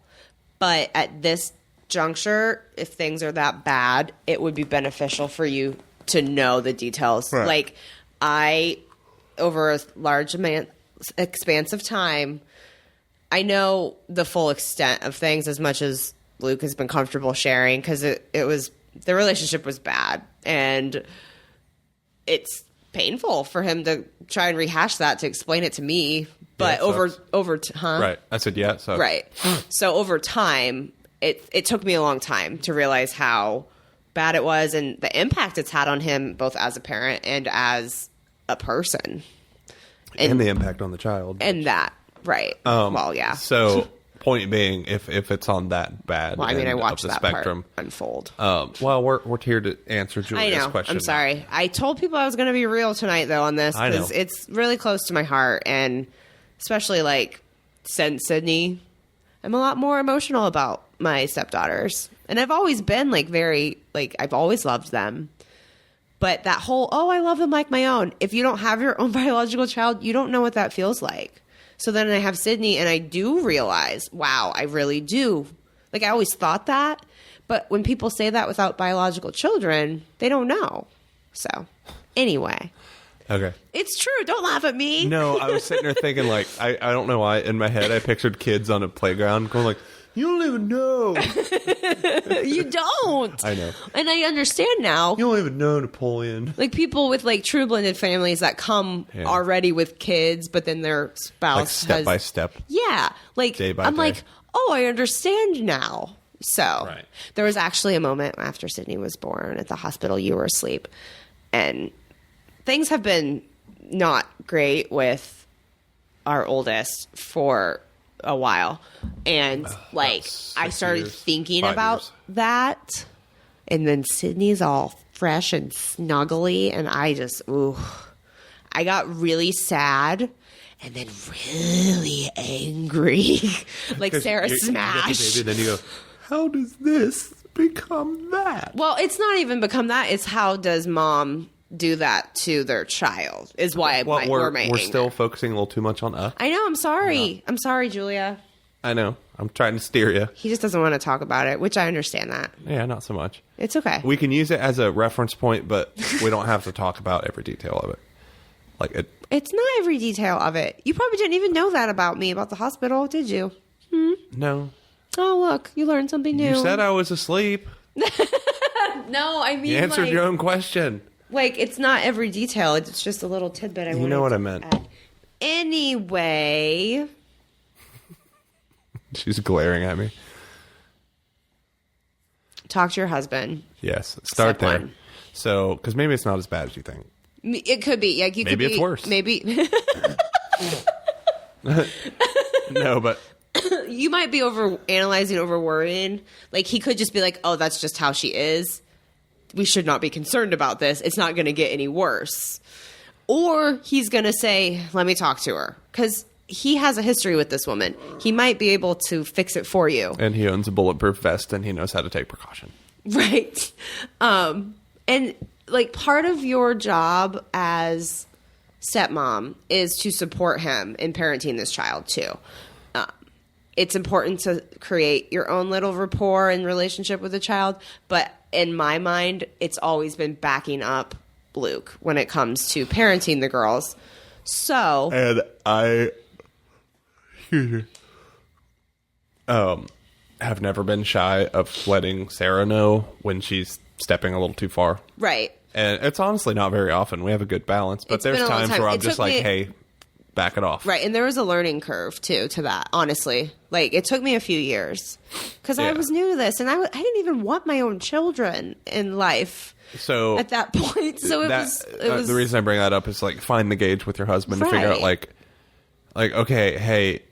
But at this juncture, if things are that bad, it would be beneficial for you to know the details. Right. Like, over a large expanse of time, I know the full extent of things as much as Luke has been comfortable sharing, because the relationship was bad, and it's painful for him to try and rehash that, to explain it to me. But Right. I said, yeah. So. Right. So over time, it took me a long time to realize how bad it was and the impact it's had on him, both as a parent and as a person. And the impact on the child. And that. Right. Well, yeah. So, point being, if it's on that bad, well, I mean, I watched the that spectrum part unfold. Well, we're here to answer Julia's question. I'm sorry. I told people I was going to be real tonight, though, on this because it's really close to my heart, and especially like since Sydney, I'm a lot more emotional about my stepdaughters, and I've always been like very like I've always loved them. But that whole I love them like my own. If you don't have your own biological child, you don't know what that feels like. So then I have Sydney, and I do realize, wow, I really do. Like, I always thought that. But when people say that without biological children, they don't know. So, anyway. Okay. It's true. Don't laugh at me. No, I was sitting there thinking, like, I don't know why. In my head, I pictured kids on a playground going like, you don't even know. You don't. I know. And I understand now. You don't even know Napoleon. Like people with like true blended families that come already with kids, but then their spouse like step by step. Yeah. Like day by I'm day. like, I understand now. So there was actually a moment after Sydney was born at the hospital. You were asleep. And things have been not great with our oldest for a while, and like I started thinking about that, and then Sydney's all fresh and snuggly, and I just I got really sad and then really angry. Like Sara smashed. You get the baby, then you go, how does this become that? Well, it's not even become that. It's how does mom do that to their child is why we're still focusing a little too much on I know. I'm sorry. I'm sorry, Julia. I know. I'm trying to steer you. He just doesn't want to talk about it, which I understand that. Yeah, not so much. It's okay. We can use it as a reference point, but we don't have to talk about every detail of it. Like it's not every detail of it. You probably didn't even know that about me about the hospital, did you? No. Oh, look, you learned something new. You said I was asleep. No, I mean, you answered your own question. Like, it's not every detail. It's just a little tidbit. You know what I meant. Add. Anyway. She's glaring at me. Talk to your husband. Yes. Start Step there. one. So, because maybe it's not as bad as you think. It could be. Like, you maybe could it's worse. Maybe. No, but. You might be over-analyzing, over-worrying. Like, he could just be like, that's just how she is. We should not be concerned about this. It's not going to get any worse. Or he's going to say, let me talk to her. Because he has a history with this woman. He might be able to fix it for you. And he owns a bulletproof vest, and he knows how to take precaution. Right. And, like, part of your job as stepmom is to support him in parenting this child, too. It's important to create your own little rapport and relationship with the child. But in my mind, it's always been backing up Luke when it comes to parenting the girls. So. And I have never been shy of letting Sara know when she's stepping a little too far. Right. And it's honestly not very often. We have a good balance. But there's times where I'm just like, hey, back it off. Right. And there was a learning curve, too, to that, honestly. Like, it took me a few years because I was new to this. And I didn't even want my own children in life at that point. So it was the reason I bring that up is, like, find the gauge with your husband to figure out, like, okay, hey,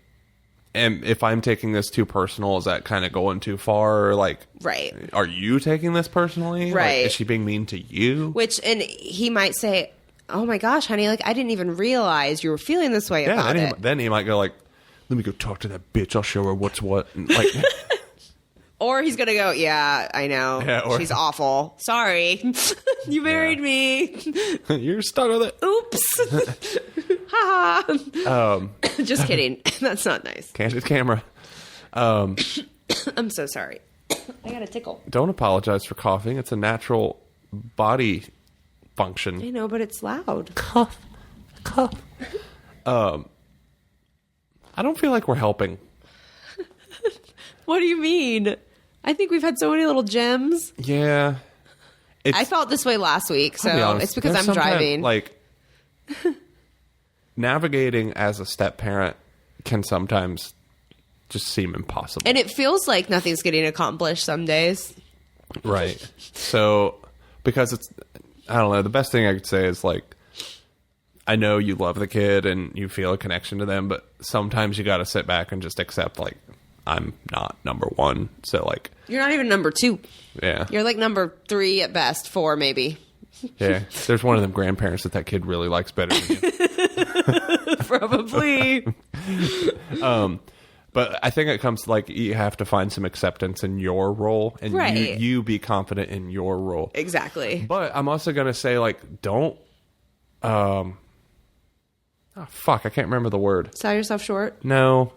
and if I'm taking this too personal, is that kind of going too far? Or, like, are you taking this personally? Right. Like, is she being mean to you? And he might say, oh my gosh, honey, like, I didn't even realize you were feeling this way about it. Then he might go like, let me go talk to that bitch. I'll show her what's what. And, like, or he's going to go, yeah, I know. Yeah, she's awful. Sorry. You married me. You're stuck with it. Oops. Ha. Just kidding. That's not nice. Candid camera. I'm so sorry. I got a tickle. Don't apologize for coughing. It's a natural body function. I know, but it's loud. Cough. I don't feel like we're helping. What do you mean? I think we've had so many little gems. Yeah. I felt this way last week, so it's because I'm driving. Like, navigating as a step parent can sometimes just seem impossible. And it feels like nothing's getting accomplished some days. Right. So, because it's, I don't know, the best thing I could say is like, I know you love the kid and you feel a connection to them, but sometimes you got to sit back and just accept, like, I'm not number one. So, like, you're not even number 2. Yeah. You're like number 3 at best, 4 maybe. Yeah. There's one of them grandparents that kid really likes better than you. Probably. But I think it comes to, like, you have to find some acceptance in your role and right. you be confident in your role. Exactly. But I'm also going to say, like, don't, oh, fuck, I can't remember the word. Sell yourself short? No.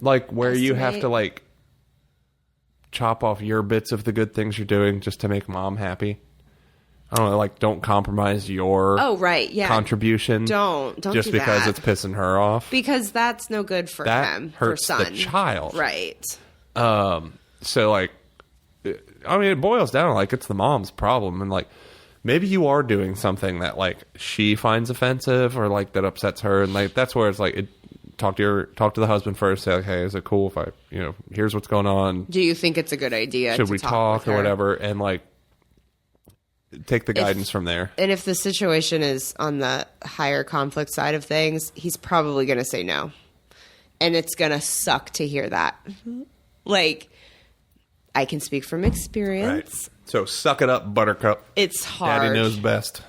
Like, where you have to, like, chop off your bits of the good things you're doing just to make mom happy. I don't know, like, don't compromise your contribution. Don't just do because that. it's pissing her off. Because that's no good for him. Hurts for son. the child. Right. So, like, I mean, it boils down, like, it's the mom's problem. And, like, maybe you are doing something that, like, she finds offensive or, like, that upsets her. And, like, that's where it's like, talk to the husband first. Say, like, hey, is it cool if I, here's what's going on. Do you think it's a good idea? Should we talk or whatever? And, like, take the guidance from there. And if the situation is on the higher conflict side of things, he's probably going to say no. And it's going to suck to hear that. Like, I can speak from experience. Right. So suck it up, buttercup. It's hard. Daddy knows best.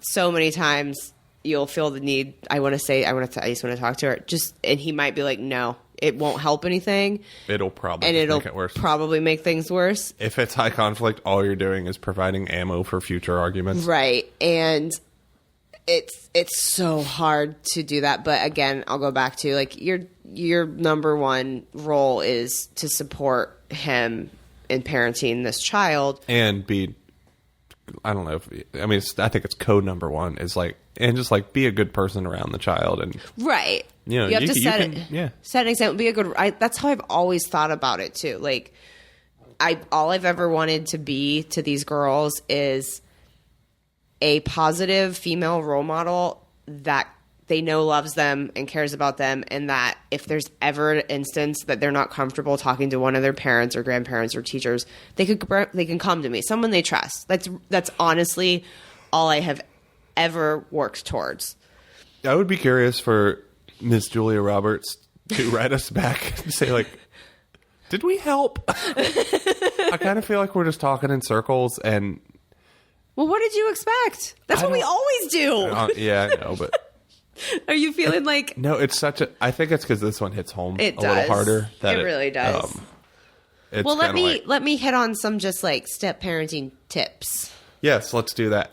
So many times you'll feel the need. I just want to talk to her. And he might be like, no, it won't help anything. It'll probably make it worse. Probably make things worse. If it's high conflict, all you're doing is providing ammo for future arguments. Right. And it's so hard to do that. But again, I'll go back to, like, your number one role is to support him in parenting this child. And I don't know. I think it's code number 1 is, like, and just, like, be a good person around the child. And right. You have to set an example. Be a good. That's how I've always thought about it too. Like, all I've ever wanted to be to these girls is a positive female role model that they know loves them and cares about them, and that if there's ever an instance that they're not comfortable talking to one of their parents or grandparents or teachers, they can come to me, someone they trust. That's honestly all I have ever worked towards. I would be curious for Miss Julia Roberts to write us back and say, like, did we help? I kind of feel like we're just talking in circles. And well, what did you expect? That's what we always do. Yeah, I know, but are you feeling like... No, it's I think it's because this one hits home a little harder. It really does. Well, let me hit on some just, like, step parenting tips. Yes, let's do that.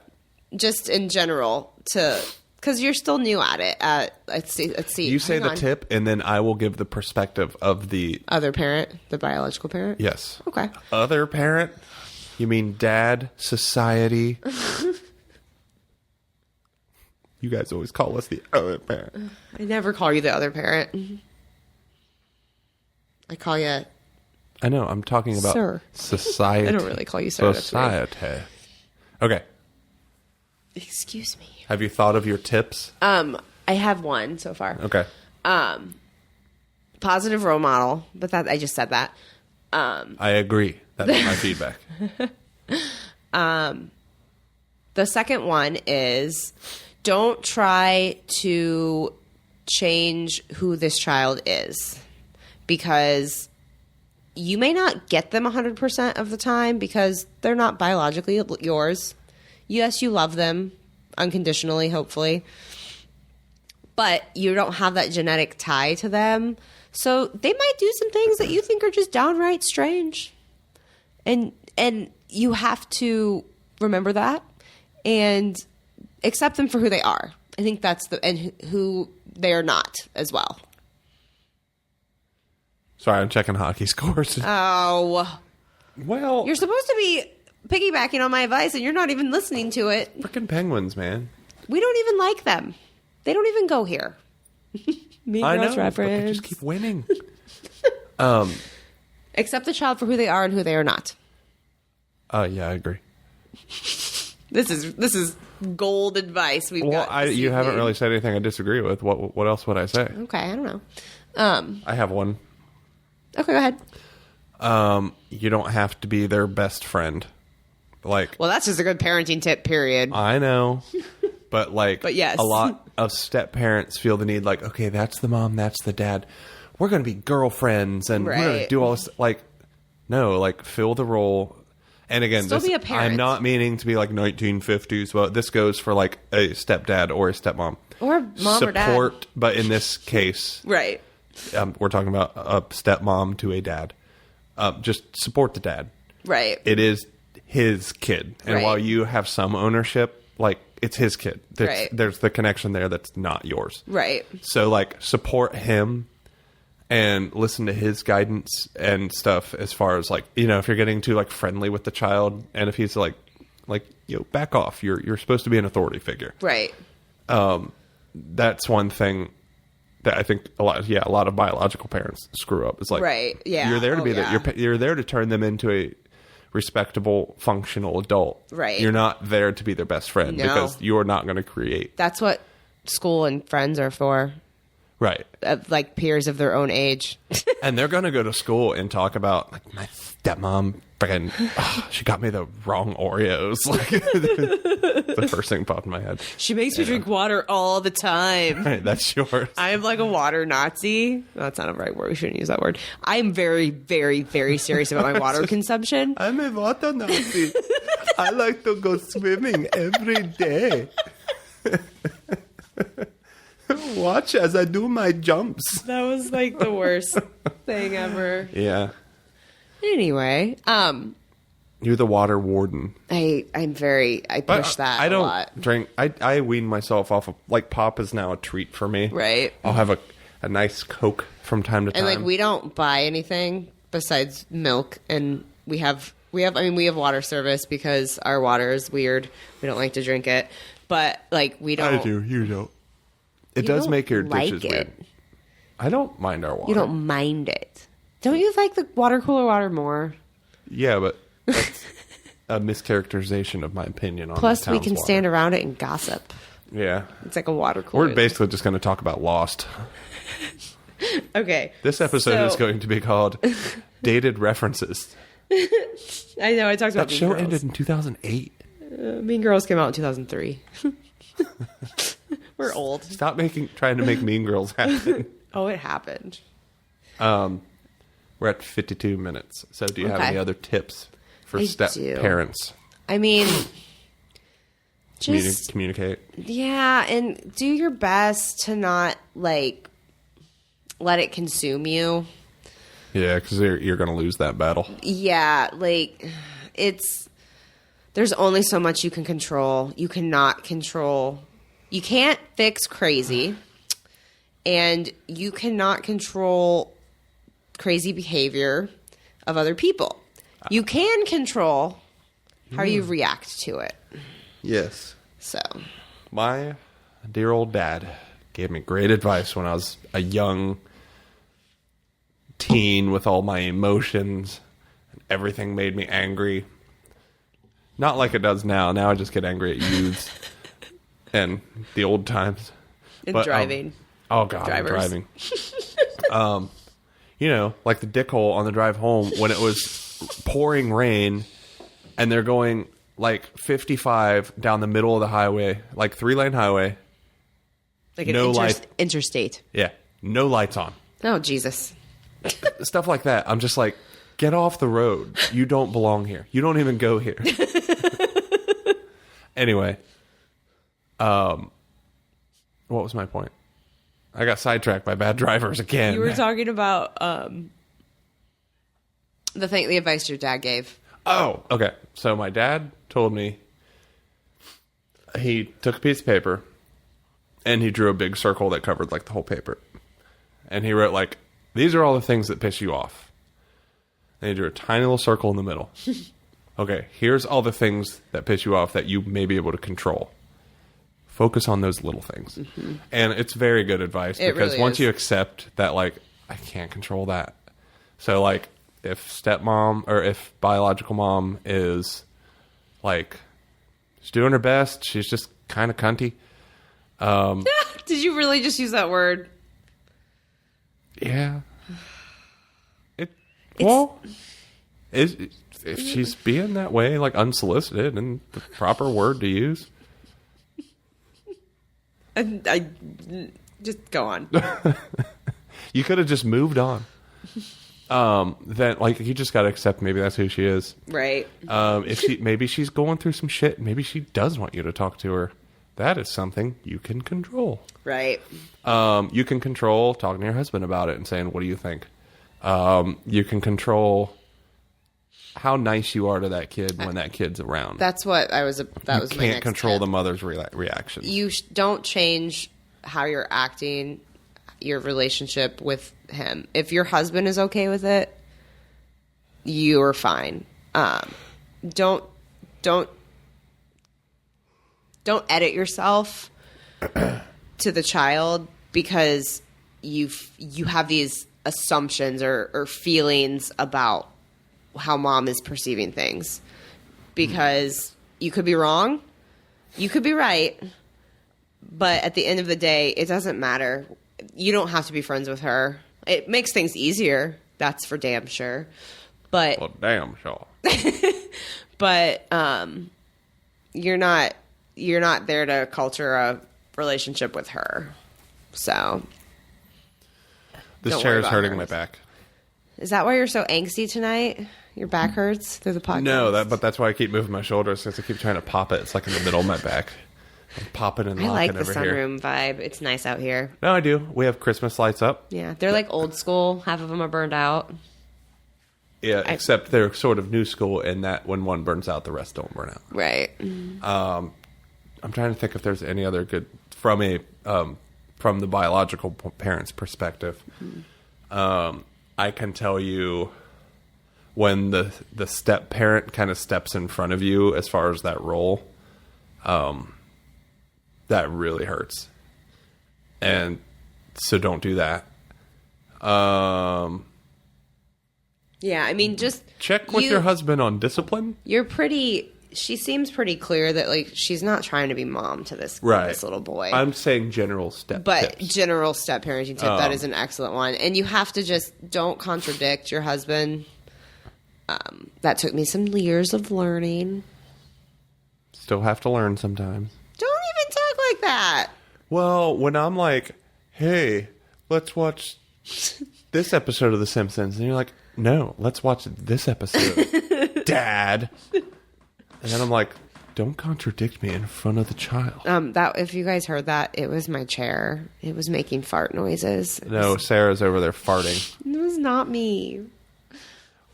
Just in general, because you're still new at it. Let's see. You say the tip, and then I will give the perspective of the other parent, the biological parent. Yes. Okay. Other parent? You mean dad, society? You guys always call us the other parent. I never call you the other parent. I call you... I know. I'm talking about sir. Society. I don't really call you sir. Society. Okay. Excuse me. Have you thought of your tips? I have one so far. Okay. Positive role model, but I just said that. I agree. That's my feedback. The second one is, don't try to change who this child is, because you may not get them 100% of the time because they're not biologically yours. Yes, you love them unconditionally, hopefully, but you don't have that genetic tie to them. So they might do some things that you think are just downright strange. And you have to remember that and accept them for who they are. I think that's and who they are not as well. Sorry, I'm checking hockey scores. Oh. Well, you're supposed to be piggybacking on my advice, and you're not even listening to it. Freaking Penguins, man. We don't even like them. They don't even go here. I know, but they just keep winning. Accept the child for who they are and who they are not. Yeah, I agree. This is gold advice we've got. You haven't really said anything I disagree with. What else would I say? Okay, I don't know. I have one. Okay, go ahead. You don't have to be their best friend. Like, well, that's just a good parenting tip, period. I know. But yes. A lot of step parents feel the need, like, okay, that's the mom, that's the dad. We're going to be girlfriends and we're going to do all this. Like, no, like, fill the role. And again, Still be a parent. I'm not meaning to be like 1950s, but this goes for like a stepdad or a stepmom. Or mom or dad. Support, but in this case, right. We're talking about a stepmom to a dad. Just support the dad. Right. It is his kid. And while you have some ownership, like, it's his kid. There's the connection there that's not yours. Right. So, like, support him and listen to his guidance and stuff as far as, like, you know, if you're getting too, like, friendly with the child and if he's like, yo, back off. You're supposed to be an authority figure. Right. That's one thing that I think a lot of biological parents screw up. It's like, you're there to be there. You're there to turn them into a respectable, functional adult. Right. You're not there to be their best friend because you're not going to create. That's what school and friends are for. Right. Like peers of their own age. And they're going to go to school and talk about, like, my stepmom freaking, she got me the wrong Oreos. Like, the first thing popped in my head. She makes me drink water all the time. Right, that's yours. I am like a water Nazi. No, that's not a right word. We shouldn't use that word. I am very, very, very serious about my water consumption. I'm a water Nazi. I like to go swimming every day. Watch as I do my jumps. That was like the worst thing ever. Yeah. Anyway, You're the water warden. I push that I don't a lot. drink. I wean myself off of, like, pop is now a treat for me. Right. I'll have a nice Coke from time to time. And like, we don't buy anything besides milk, and we have water service because our water is weird. We don't like to drink it. But like, we don't. I do. You don't. It You does don't make your like dishes it. weird. I don't mind our water. You don't mind it. Don't you like the water cooler water more? Yeah, but that's a mischaracterization of my opinion on Plus, the we town's can water. stand around it and gossip. Yeah. It's like a water cooler. We're basically just going to talk about Lost. Okay. This episode is going to be called Dated References. I know. I talked about That show ended in 2008. Mean Girls came out in 2003. We're old. Stop trying to make Mean Girls happen. Oh, it happened. We're at 52 minutes. So do you have any other tips for step parents? I mean, just communicate. Yeah, and do your best to not, like, let it consume you. Yeah, because you're going to lose that battle. Yeah, like, there's only so much you can control. You cannot control. You can't fix crazy, and you cannot control crazy behavior of other people. You can control how you react to it. Yes. So, my dear old dad gave me great advice when I was a young teen with all my emotions. And everything made me angry. Not like it does now. Now I just get angry at youths and the old times. and driving. Oh, God, Drivers. driving. You know, like the dickhole on the drive home when it was pouring rain and they're going like 55 down the middle of the highway, like 3-lane highway. Like no an light. interstate. Yeah. No lights on. Oh, Jesus. Stuff like that. I'm just like, get off the road. You don't belong here. You don't even go here. Anyway. What was my point? I got sidetracked by bad drivers again. You were talking about the advice your dad gave. Oh, okay. So my dad told me he took a piece of paper and he drew a big circle that covered like the whole paper. And he wrote like, these are all the things that piss you off. And he drew a tiny little circle in the middle. Okay, here's all the things that piss you off that you may be able to control. Focus on those little things. Mm-hmm. And it's very good advice because really once is. you accept that, like, I can't control that. So, like, if stepmom or if biological mom is, like, She's doing her best. She's just kind of cunty. Did you really just use that word? Yeah. If she's being that way, like unsolicited, and the proper word to use. I just go on. You could have just moved on. Then like you just got to accept maybe that's who she is. Right. Maybe she's going through some shit. Maybe she does want you to talk to her. That is something you can control. Right. You can control talking to your husband about it and saying, "What do you think?" You can control how nice you are to that kid when that kid's around. That's what I was. That was my next can't control tip. the mother's reactions. You don't change how you're acting, your relationship with him. If your husband is okay with it, you're fine. Don't edit yourself to the child because you have these assumptions or feelings about how mom is perceiving things, because you could be wrong, you could be right, but at the end of the day, it doesn't matter. You don't have to be friends with her. It makes things easier, that's for damn sure. But well, damn sure. But you're not there to culture a relationship with her. So this chair is hurting my back. Is that why you're so angsty tonight? Your back hurts through the podcast? No, but that's why I keep moving my shoulders, because I keep trying to pop it. It's like in the middle of my back. I'm popping and locking I like the over here. sunroom vibe. It's nice out here. No, I do. We have Christmas lights up. Yeah, they're like old school. Half of them are burned out. Yeah, except they're sort of new school in that when one burns out, the rest don't burn out. Right. I'm trying to think if there's any other good from the biological parent's perspective. I can tell you when the step parent kind of steps in front of you as far as that role, that really hurts. And so don't do that. Yeah, I mean, just check with your husband on discipline. She seems pretty clear that like she's not trying to be mom to this little boy. I'm saying general tips. General step parenting tip, that is an excellent one. And you have to just don't contradict your husband. That took me some years of learning. Still have to learn sometimes. Don't even talk like that. Well, when I'm like, hey, let's watch this episode of The Simpsons, and you're like, no, let's watch this episode, Dad. And then I'm like, don't contradict me in front of the child. That if you guys heard that, it was my chair. It was making fart noises. No, Sarah's over there farting. It was not me.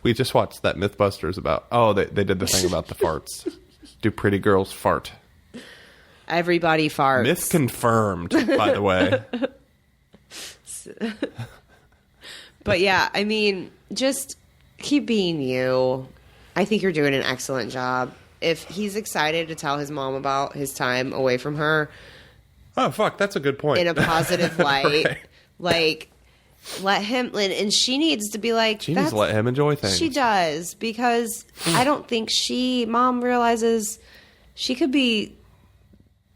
We just watched that Mythbusters about, they did the thing about the farts. Do pretty girls fart? Everybody farts. Myth confirmed, by the way. But yeah, I mean, just keep being you. I think you're doing an excellent job. If he's excited to tell his mom about his time away from her. Oh, fuck, that's a good point. In a positive light. Right. Like, let him, and she needs to be like. She needs to let him enjoy things. She does, because I don't think mom realizes she could be.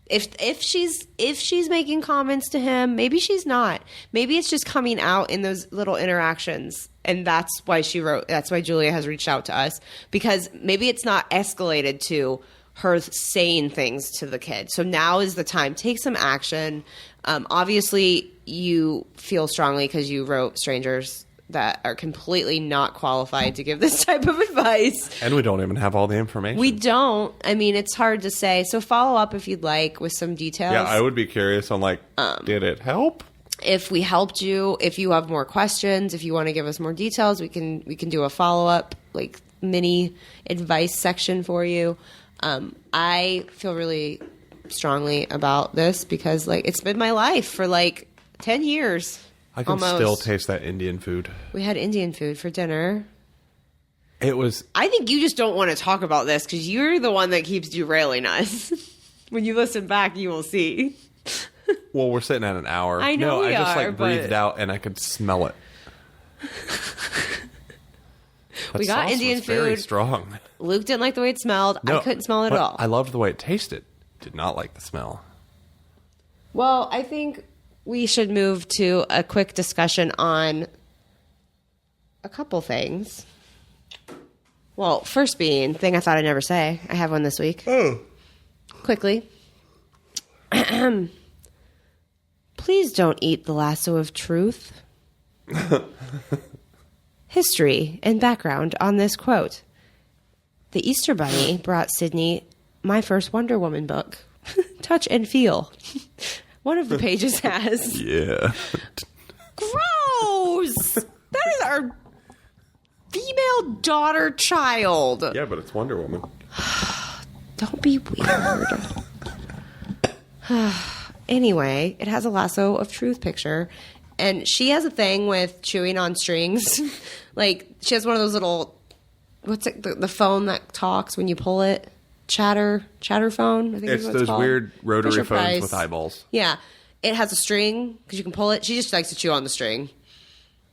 If she's making comments to him, maybe she's not. Maybe it's just coming out in those little interactions, and that's why Julia has reached out to us, because maybe it's not escalated to her saying things to the kid. So now is the time. Take some action. Obviously, you feel strongly because you wrote strangers that are completely not qualified to give this type of advice. And we don't even have all the information. We don't. I mean, it's hard to say. So follow up if you'd like with some details. Yeah, I would be curious on did it help? If we helped you, if you have more questions, if you want to give us more details, we can do a follow up, like mini advice section for you. I feel really strongly about this because it's been my life for 10 years. I can still taste that Indian food. We had Indian food for dinner. It was... I think you just don't want to talk about this because you're the one that keeps derailing us. When you listen back, you will see. Well, we're sitting at an hour. I know I just breathed out and I could smell it. But we got sauce Indian was very food. strong. Luke didn't like the way it smelled. No, I couldn't smell it at but all. I loved the way it tasted. Did not like the smell. Well, I think we should move to a quick discussion on a couple things. Well, first being, thing I thought I'd never say. I have one this week. Oh. Quickly. Please don't eat the lasso of truth. History and background on this quote. The Easter Bunny brought Sydney my first Wonder Woman book, Touch and Feel. One of the pages has... Yeah. Gross! That is our female daughter child. Yeah, but it's Wonder Woman. Don't be weird. Anyway, it has a lasso of truth picture. And she has a thing with chewing on strings. Like, she has one of those little... What's it? The phone that talks when you pull it? Chatter phone? I think It's is what those called. weird rotary Fisher phones Price. with eyeballs. Yeah. It has a string because you can pull it. She just likes to chew on the string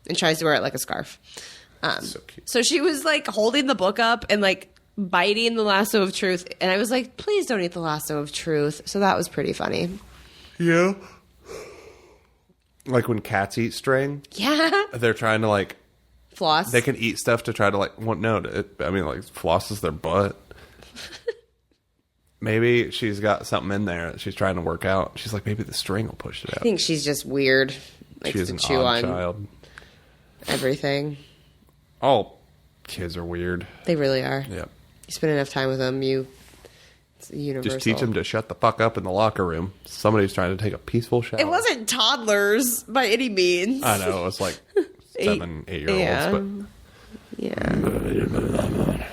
and tries to wear it like a scarf. So cute. So she was like holding the book up and like biting the lasso of truth. And I was like, please don't eat the lasso of truth. So that was pretty funny. Yeah. Like when cats eat string, Yeah. they're trying to like... Floss. They can eat stuff to try to like... Well, no, I mean like flosses their butt. Maybe she's got something in there that she's trying to work out. She's like, maybe the string will push it out. I think she's just weird. Likes She's to an chew odd on child. everything. All kids are weird. They really are. Yep. You spend enough time with them, it's universal. Just teach them to shut the fuck up in the locker room. Somebody's trying to take a peaceful shower. It wasn't toddlers by any means. I know. It was like 7, 8-year-olds. Yeah. But Yeah.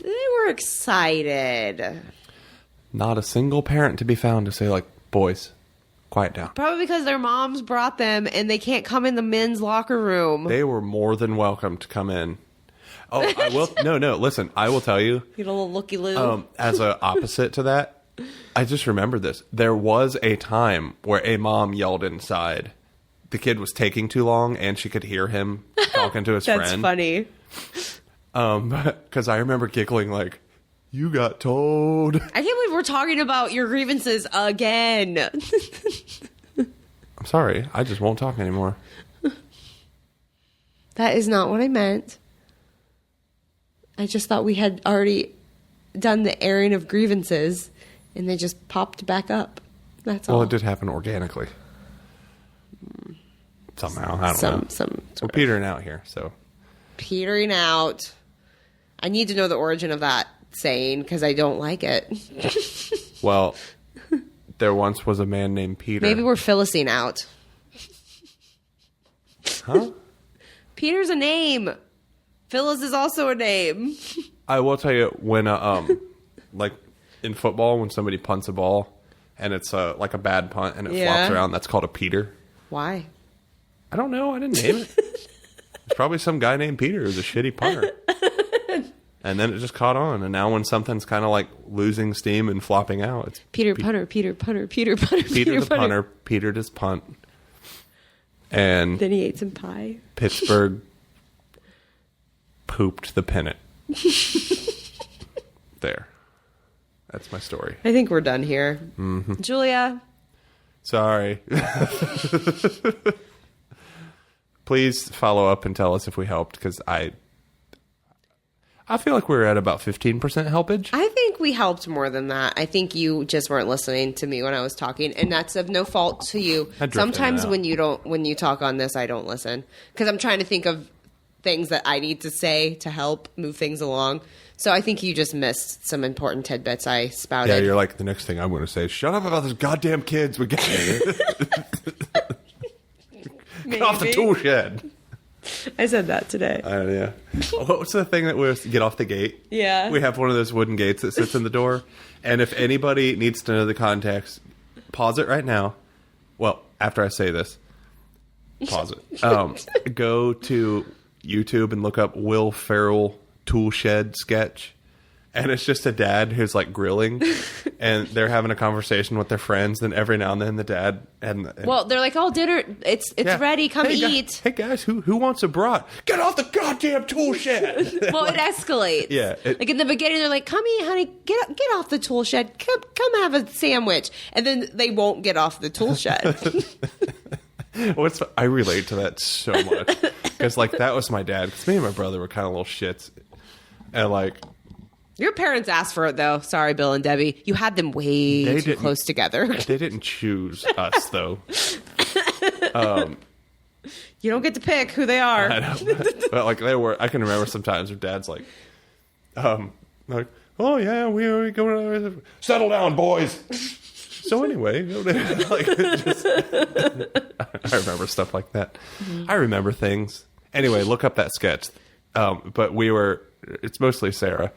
They were excited. not a single parent to be found to say like, boys, quiet down. Probably because their moms brought them and they can't come in the men's locker room. They were more than welcome to come in. Oh, I will. No, listen, I will tell you. Get a little looky-loo. As a opposite to that, I just remembered this. There was a time where a mom yelled inside. The kid was taking too long and she could hear him talking to his That's friend. funny. Because I remember giggling like, you got told. I can't believe we're talking about your grievances again. I'm sorry. I just won't talk anymore. That is not what I meant. I just thought we had already done the airing of grievances and they just popped back up. That's all. Well, it did happen organically. Somehow. I don't know. We're petering out here, so. Petering out. I need to know the origin of that saying because I don't like it. Well, there once was a man named Peter. Maybe we're Phyllising out. Huh? Peter's a name. Phyllis is also a name. I will tell you, when, like, in football, when somebody punts a ball and it's like a bad punt and it flops around, that's called a Peter. Why? I don't know. I didn't name it. It's probably some guy named Peter who's a shitty punter. And then it just caught on. And now when something's kind of like losing steam and flopping out, it's Peter punter, Peter punter, Peter punter, Peter the punter. Peter does punt. And Then he ate some pie. Pittsburgh pooped the pennant. There. That's my story. I think we're done here. Mm-hmm. Julia. Sorry. Please follow up and tell us if we helped, because I feel like we're at about 15% helpage. I think we helped more than that. I think you just weren't listening to me when I was talking, and that's of no fault to you. Sometimes when you talk on this, I don't listen because I'm trying to think of things that I need to say to help move things along. So I think you just missed some important tidbits I spouted. Yeah, you're like, the next thing I'm going to say is, shut up about those goddamn kids. We get Get off the tool shed. I said that today. Yeah. What's the thing that we get off the gate? Yeah. We have one of those wooden gates that sits in the door. And if anybody needs to know the context, pause it right now. Well, after I say this, pause it. Go to YouTube and look up Will Ferrell tool shed sketch. And it's just a dad who's like grilling, and they're having a conversation with their friends. Then every now and then the dad and well, they're like, "Oh, dinner, it's ready. Come eat." Hey guys, who wants a brat? Get off the goddamn tool shed. Well, it escalates. Yeah, like in the beginning, they're like, "Come eat, honey. Get off the tool shed. Come have a sandwich," and then they won't get off the tool shed. I relate to that so much because like that was my dad. Because me and my brother were kind of little shits, and like. Your parents asked for it, though. Sorry, Bill and Debbie. You had them way too close together. They didn't choose us, though. You don't get to pick who they are. I know. But like they were. I can remember sometimes where Dad's like, "Oh yeah, we go settle down, boys." So anyway, like, I remember stuff like that. Mm-hmm. I remember things. Anyway, look up that sketch. But it's mostly Sara.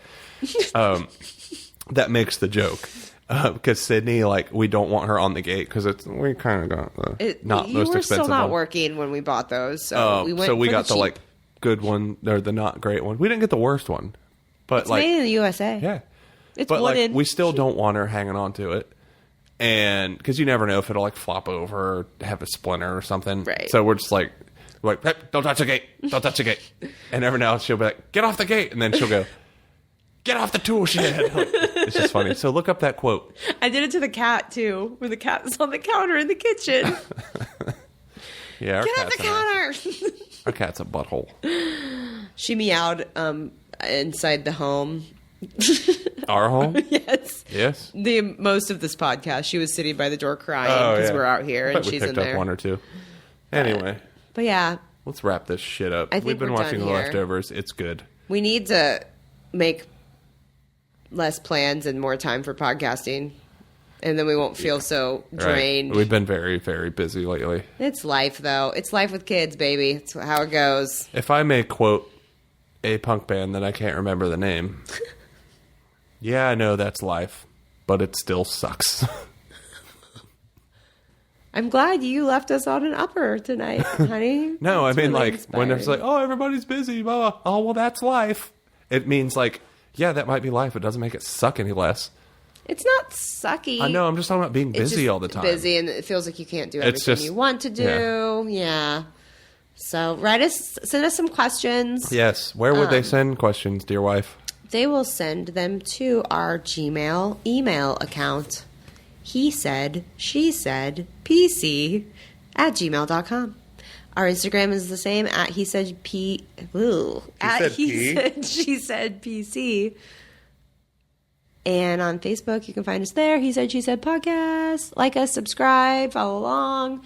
That makes the joke because Sydney, like, we don't want her on the gate because we kind of got the not most expensive. You were still not one. working when we bought those, so we got the like good one or the not great one. We didn't get the worst one, but it's like made in the USA. Yeah, it's but wooden. Like we still don't want her hanging on to it, and because you never know if it'll like flop over or have a splinter or something. Right. So we're just like, hey, don't touch the gate, don't touch the gate, and every now and then she'll be like, get off the gate, and then she'll go. Get off the tool shed. Like, it's just funny. So look up that quote. I did it to the cat, too, when the cat was on the counter in the kitchen. Yeah, Get off the counter. Our cat's a butthole. She meowed inside the home. Our home? Yes. Yes. Most of this podcast, she was sitting by the door crying because we're out here and she's in there. We picked up one or two. Anyway. But yeah. Let's wrap this shit up. I think We've been watching The here. Leftovers. It's good. We need to make less plans and more time for podcasting, and then we won't feel so drained. Right. We've been very, very busy lately. It's life, though. It's life with kids, baby. It's how it goes. If I may quote a punk band that I can't remember the name, yeah, I know that's life, but it still sucks. I'm glad you left us on an upper tonight, honey. No, I mean, really like, when it's like, oh, everybody's busy, blah, blah. Oh, well, that's life. It means, like, yeah, that might be life. It doesn't make it suck any less. It's not sucky. I know. I'm just talking about being busy all the time. Busy, and it feels like you can't do everything you want to do. Yeah. So send us some questions. Yes. Where would they send questions, dear wife? They will send them to our Gmail email account. He said, she said, PC@gmail.com. Our Instagram is the same at he said she said PC. And on Facebook, you can find us there. He said, she said podcast. Like us, subscribe, follow along.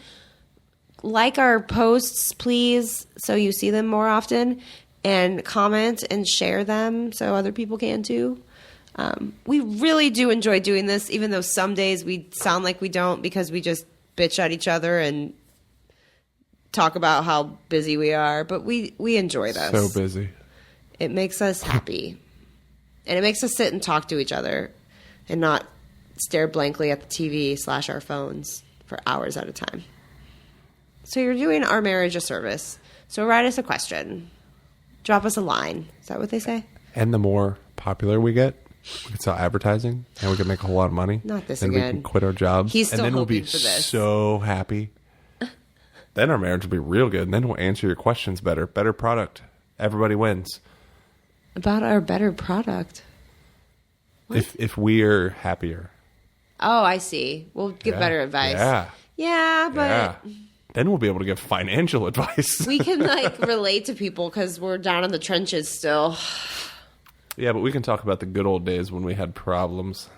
Like our posts, please, so you see them more often. And comment and share them so other people can too. We really do enjoy doing this, even though some days we sound like we don't because we just bitch at each other and talk about how busy we are, but we enjoy this. So busy. It makes us happy. And it makes us sit and talk to each other and not stare blankly at the TV / our phones for hours at a time. So you're doing our marriage a service. So write us a question. Drop us a line. Is that what they say? And the more popular we get, we can sell advertising and we can make a whole lot of money. Not this and again. We can quit our jobs. He's still and then we'll be hoping for this. So happy. Then our marriage will be real good. And then we'll answer your questions better. Better product. Everybody wins. About our better product. If we're happier. Oh, I see. We'll give better advice. Yeah, but then we'll be able to give financial advice. We can like relate to people because we're down in the trenches still. Yeah, but we can talk about the good old days when we had problems.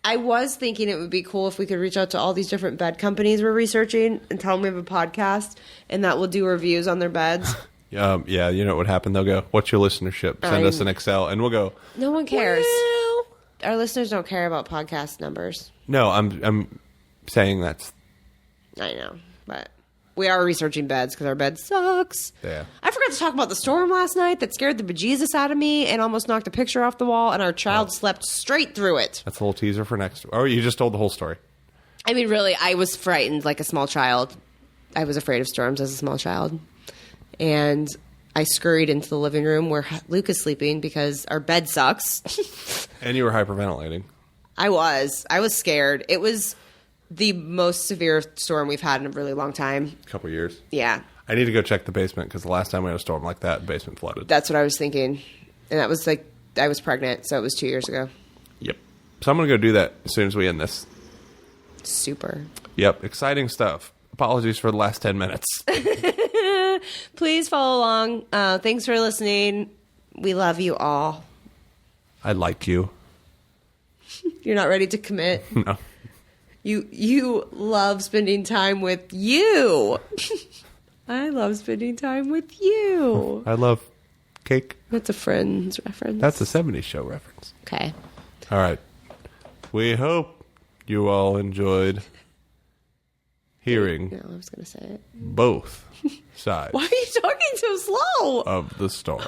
I was thinking it would be cool if we could reach out to all these different bed companies we're researching and tell them we have a podcast and that we'll do reviews on their beds. Yeah, you know what would happen? They'll go, what's your listenership? Send us an Excel, and we'll go. No one cares. Well. Our listeners don't care about podcast numbers. No, I'm saying that's... I know, but we are researching beds because our bed sucks. Yeah. I forgot to talk about the storm last night that scared the bejesus out of me and almost knocked a picture off the wall, and our child slept straight through it. That's a little teaser for next... Oh, you just told the whole story. I mean, really, I was frightened like a small child. I was afraid of storms as a small child. And I scurried into the living room where Luke is sleeping because our bed sucks. And you were hyperventilating. I was scared. It was the most severe storm we've had in a really long time. A couple years. Yeah. I need to go check the basement because the last time we had a storm like that, the basement flooded. That's what I was thinking. And that was like, I was pregnant, so it was 2 years ago. Yep. So I'm going to go do that as soon as we end this. Super. Yep. Exciting stuff. Apologies for the last 10 minutes. Please follow along. Thanks for listening. We love you all. I like you. You're not ready to commit? No. You love spending time with you. I love spending time with you. I love cake. That's a Friends reference. That's a 70s show reference. Okay. All right. We hope you all enjoyed hearing No, I was going to say it. both sides Why are you talking so slow? of the story.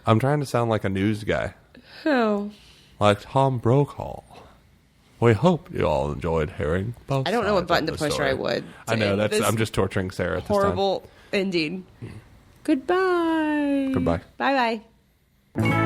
I'm trying to sound like a news guy. Oh. Like Tom Brokaw. We hope you all enjoyed hearing both I don't know what sides button of to the push or story. I would. I know. This I'm just torturing Sarah at this time. horrible ending. Goodbye. Goodbye. Bye-bye.